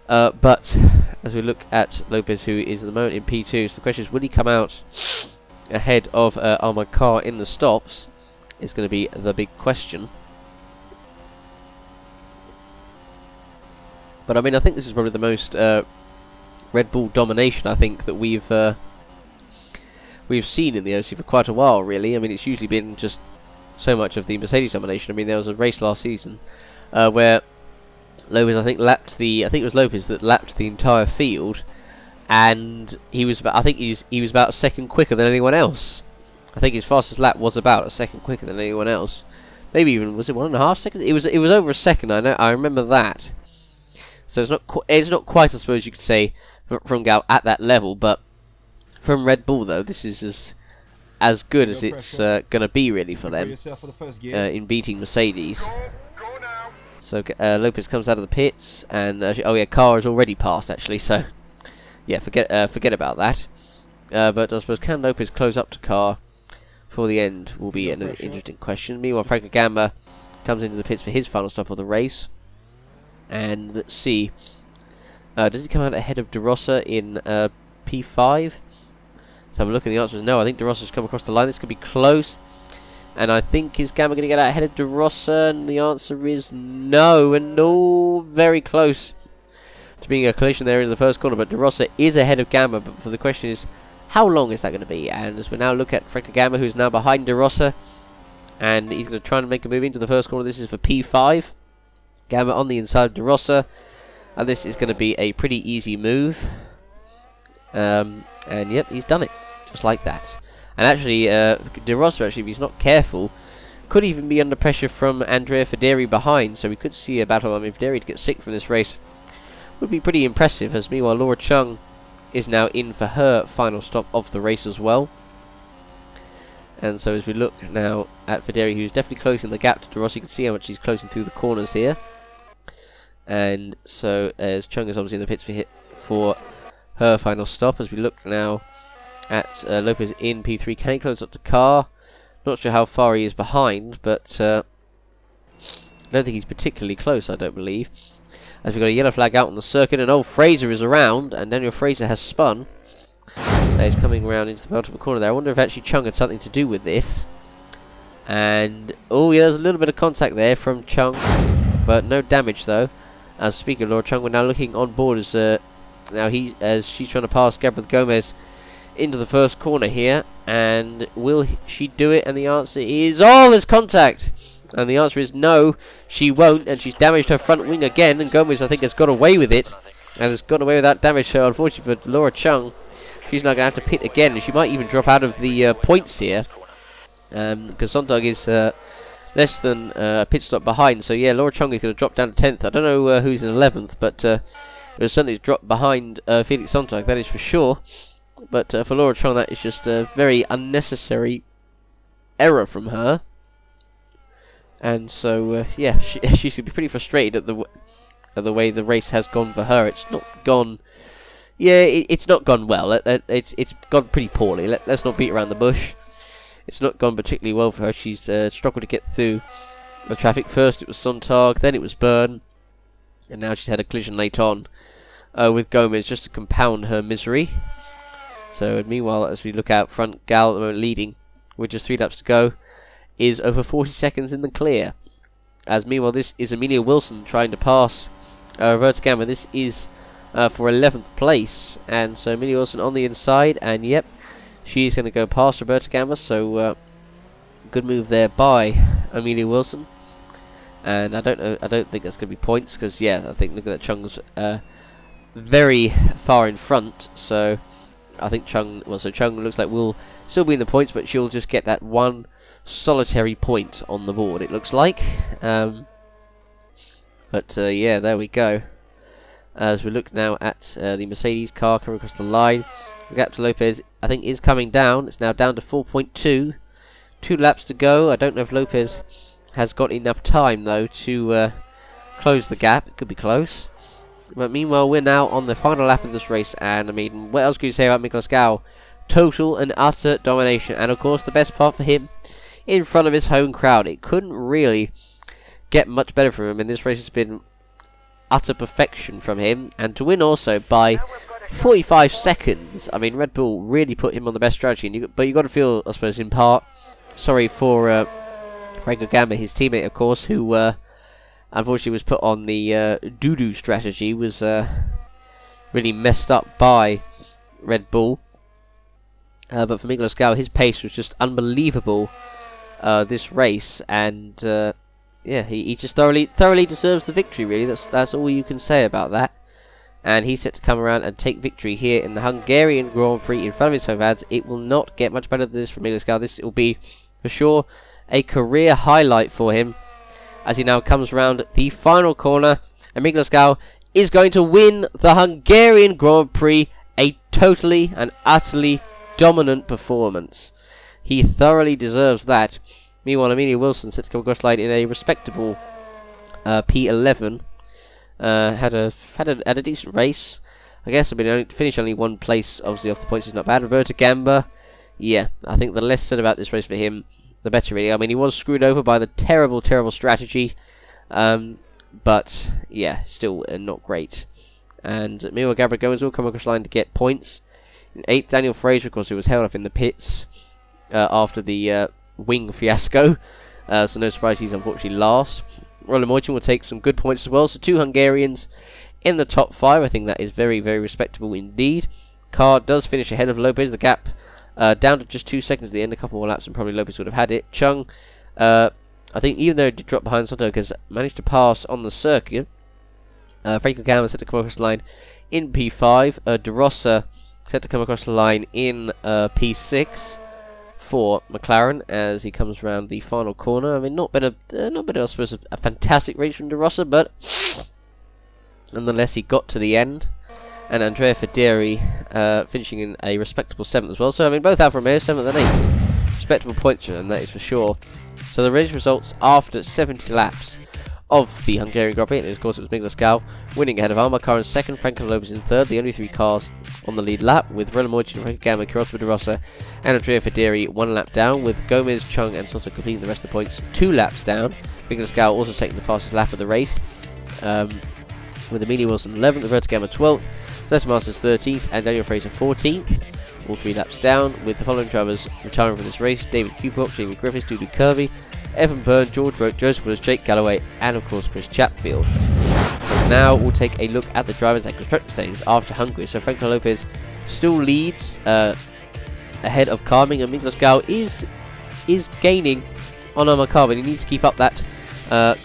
But as we look at Lopez, who is at the moment in P2, so the question is, will he come out ahead of Ahmad Carr in the stops? Is going to be the big question. But I mean, I think this is probably the most Red Bull domination I think that we've seen in the OC for quite a while, really. I mean, it's usually been just so much of the Mercedes domination. I mean, there was a race last season where Lopez, I think it was Lopez that lapped the entire field, and he was about, I think he was about a second quicker than anyone else. I think his fastest lap was about a second quicker than anyone else. Maybe even, was it 1.5 seconds? It was over a second. I remember that. So it's not quite, I suppose you could say, from Gal at that level, but from Red Bull though, this is as good as it's going to be really for them in beating Mercedes. So Lopez comes out of the pits, and oh yeah, Carr has already passed actually. So yeah, forget about that. But I suppose, can Lopez close up to Carr for the end will be an interesting question. Meanwhile, Franco Gamba comes into the pits for his final stop of the race. And let's see, does he come out ahead of De Rosa in P5? Let's have a look, and the answer is no. I think De Rossa's come across the line. This could be close. And I think, is Gamma going to get out ahead of De Rossa? And the answer is no. And no, very close to being a collision there in the first corner. But De Rossa is ahead of Gamma. But for the question is, how long is that going to be? And as we now look at Franco Gamma, who's now behind De Rossa. And he's going to try and make a move into the first corner. This is for P5. Gamma on the inside of De Rossa. And this is going to be a pretty easy move. And yep, he's done it. Just like that. And actually, De Rossa, actually, if he's not careful, could even be under pressure from Andrea Federi behind. So we could see a battle. I mean, Federi to get sick from this race would be pretty impressive. As meanwhile, Laura Chung is now in for her final stop of the race as well. And so as we look now at Federi, who's definitely closing the gap to De Rossa, you can see how much he's closing through the corners here. And so as Chung is obviously in the pits for her final stop, as we look now at Lopez in P3. Can he close up the car? Not sure how far he is behind, but I don't think he's particularly close, I don't believe. As we've got a yellow flag out on the circuit, and old Fraser is around, and Daniel Fraser has spun. He's coming around into the penultimate corner there. I wonder if actually Chung had something to do with this. And, oh yeah, there's a little bit of contact there from Chung, but no damage though. As speaking of Laura Chung, we're now looking on board as as she's trying to pass Gabriel Gomez into the first corner here, and will she do it? And the answer is, oh, there's contact, and the answer is no, she won't, and she's damaged her front wing again, and Gomez I think has got away with it, and has got away with that damage. So unfortunately for Laura Chung, she's now going to have to pit again, and she might even drop out of the points here, because Sontag is less than a pit stop behind. So yeah, Laura Chung is going to drop down to 10th. I don't know who's in 11th, but it certainly dropped behind Felix Sontag, that is for sure. But for Laura Chung, that is just a very unnecessary error from her. And so, yeah, she should be pretty frustrated at the way the race has gone for her. It's not gone... Yeah, it's not gone well. It's gone pretty poorly. Let's not beat around the bush. It's not gone particularly well for her. She's struggled to get through the traffic. First it was Sontag, then it was Byrne. And now she's had a collision late on with Gomez, just to compound her misery. So meanwhile, as we look out front, Gal at the moment leading with just 3 laps to go, is over 40 seconds in the clear. As meanwhile, this is Amelia Wilson trying to pass Roberta Gamma. This is for 11th place, and so Amelia Wilson on the inside, and yep, she's going to go past Roberta Gamma. So good move there by Amelia Wilson. And I don't think that's going to be points, because yeah, I think look at that, Chung's very far in front. So I think Chung looks like will still be in the points, but she'll just get that one solitary point on the board, it looks like. But yeah, there we go. As we look now at the Mercedes car coming across the line, the gap to Lopez I think is coming down. It's now down to 4.2. 2 laps to go. I don't know if Lopez has got enough time though to close the gap. It could be close. But meanwhile, we're now on the final lap of this race, and I mean, what else can you say about Miklas Gau? Total and utter domination, and of course the best part for him, in front of his home crowd. It couldn't really get much better from him, and this race has been utter perfection from him, and to win also by 45 seconds. I mean, Red Bull really put him on the best strategy, but you got to feel, I suppose, in part sorry for Franco Gamma, his teammate, of course, who unfortunately was put on the doo-doo strategy, was really messed up by Red Bull. But for Miklas Gau, his pace was just unbelievable this race, and yeah, he just thoroughly deserves the victory, really. That's all you can say about that. And he's set to come around and take victory here in the Hungarian Grand Prix in front of his home fans. It will not get much better than this for Miklas Gau. This will be, for sure, a career highlight for him, as he now comes around the final corner, and Miklas Gau is going to win the Hungarian Grand Prix. A totally and utterly dominant performance. He thoroughly deserves that. Meanwhile, Amelia Wilson set to come across the line in a respectable P11. Had a decent race, I guess. I mean, finished only 1 place, obviously off the points is not bad. Roberta Gamba, yeah, I think the less said about this race for him, the better, really. I mean, he was screwed over by the terrible strategy, but yeah, still not great. And meanwhile, Gabriel Gomez will come across the line to get points In 8th, Daniel Fraser, of course, who was held up in the pits after the wing fiasco. So no surprise, he's unfortunately last. Roland Moitin will take some good points as well. So 2 Hungarians in the top 5. I think that is very, very respectable indeed. Carr does finish ahead of Lopez. The gap down to just 2 seconds at the end. A couple more laps and probably Lopez would have had it. Chung, I think even though he did drop behind Soto, has managed to pass on the circuit. Franco Gamma set to come across the line in P5. De Rossa set to come across the line in P6 for McLaren as he comes around the final corner. I mean, not been I suppose a fantastic race from De Rossa, but nonetheless he got to the end. And Andrea Federi finishing in a respectable 7th as well. So I mean, both Alfa Romeo 7th and 8th, respectable points, and that is for sure. So the race results after 70 laps of the Hungarian Grand Prix, and of course it was Miguel Scal winning ahead of Almar Carr in 2nd, Franco Lopez in 3rd, the only 3 cars on the lead lap, with Roland Moitin, Franco Gamma, Kirospa De Rossa and Andrea Federi 1 lap down, with Gomez, Chung and Soto completing the rest of the points 2 laps down. Miguel Scal also taking the fastest lap of the race, with Emilio Wilson 11th, Roberto Gamma 12th, Zeta Masters 13th and Daniel Fraser 14th, all 3 laps down, with the following drivers retiring from this race: David Cupok, Jamie Griffiths, Dudu Kirby, Evan Byrne, George Roach, Joseph Willis, Jake Galloway, and of course Chris Chatfield. So now we'll take a look at the drivers and constructor standings after Hungary. So Franco Lopez still leads ahead of Carming, and Miguel Scal is gaining on Almar Carr, but he needs to keep up that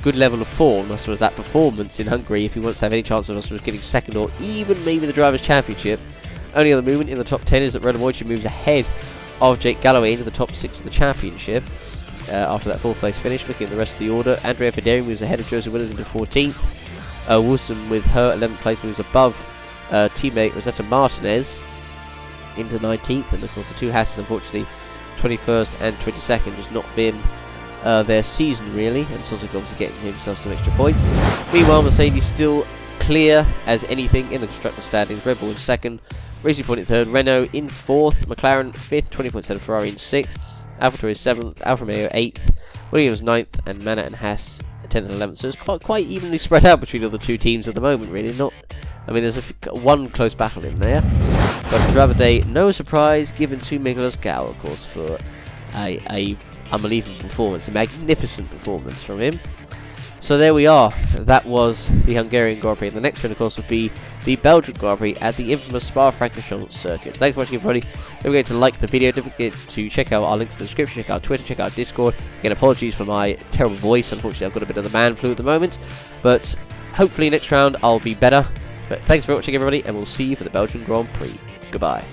good level of form, as well as that performance in Hungary, if he wants to have any chance of us getting 2nd or even maybe the Drivers' Championship. Only other movement in the top 10 is that Roland Moitin moves ahead of Jake Galloway into the top 6 of the championship. After that 4th place finish, looking at the rest of the order, Andrea Federi moves ahead of Joseph Willis into 14th. Wilson, with her 11th place, moves above teammate Rosetta Martinez into 19th, and of course the 2 Hasses, unfortunately, 21st and 22nd, has not been their season really, and Soto obviously getting himself some extra points. Meanwhile, Mercedes still clear as anything in the constructor standings. Red Bull in 2nd, Racing Point in 3rd, Renault in 4th, McLaren 5th, 20 points ahead of Ferrari in 6th, AlphaTauri 7th, Alfa Romeo 8th, Williams 9th, and Manor and Haas 10th and 11th. So it's quite evenly spread out between all the 2 teams at the moment, really. I mean, there's one close battle in there. But for Driver Day, no surprise given to Miguel Scal, of course, for a unbelievable performance, a magnificent performance from him. So there we are. That was the Hungarian Grand Prix. And the next one, of course, would be the Belgian Grand Prix at the infamous Spa-Francorchamps circuit. Thanks for watching, everybody. Don't forget to like the video. Don't forget to check out our links in the description. Check out Twitter. Check out Discord. Again, apologies for my terrible voice. Unfortunately, I've got a bit of the man flu at the moment. But hopefully next round I'll be better. But thanks for watching, everybody, and we'll see you for the Belgian Grand Prix. Goodbye.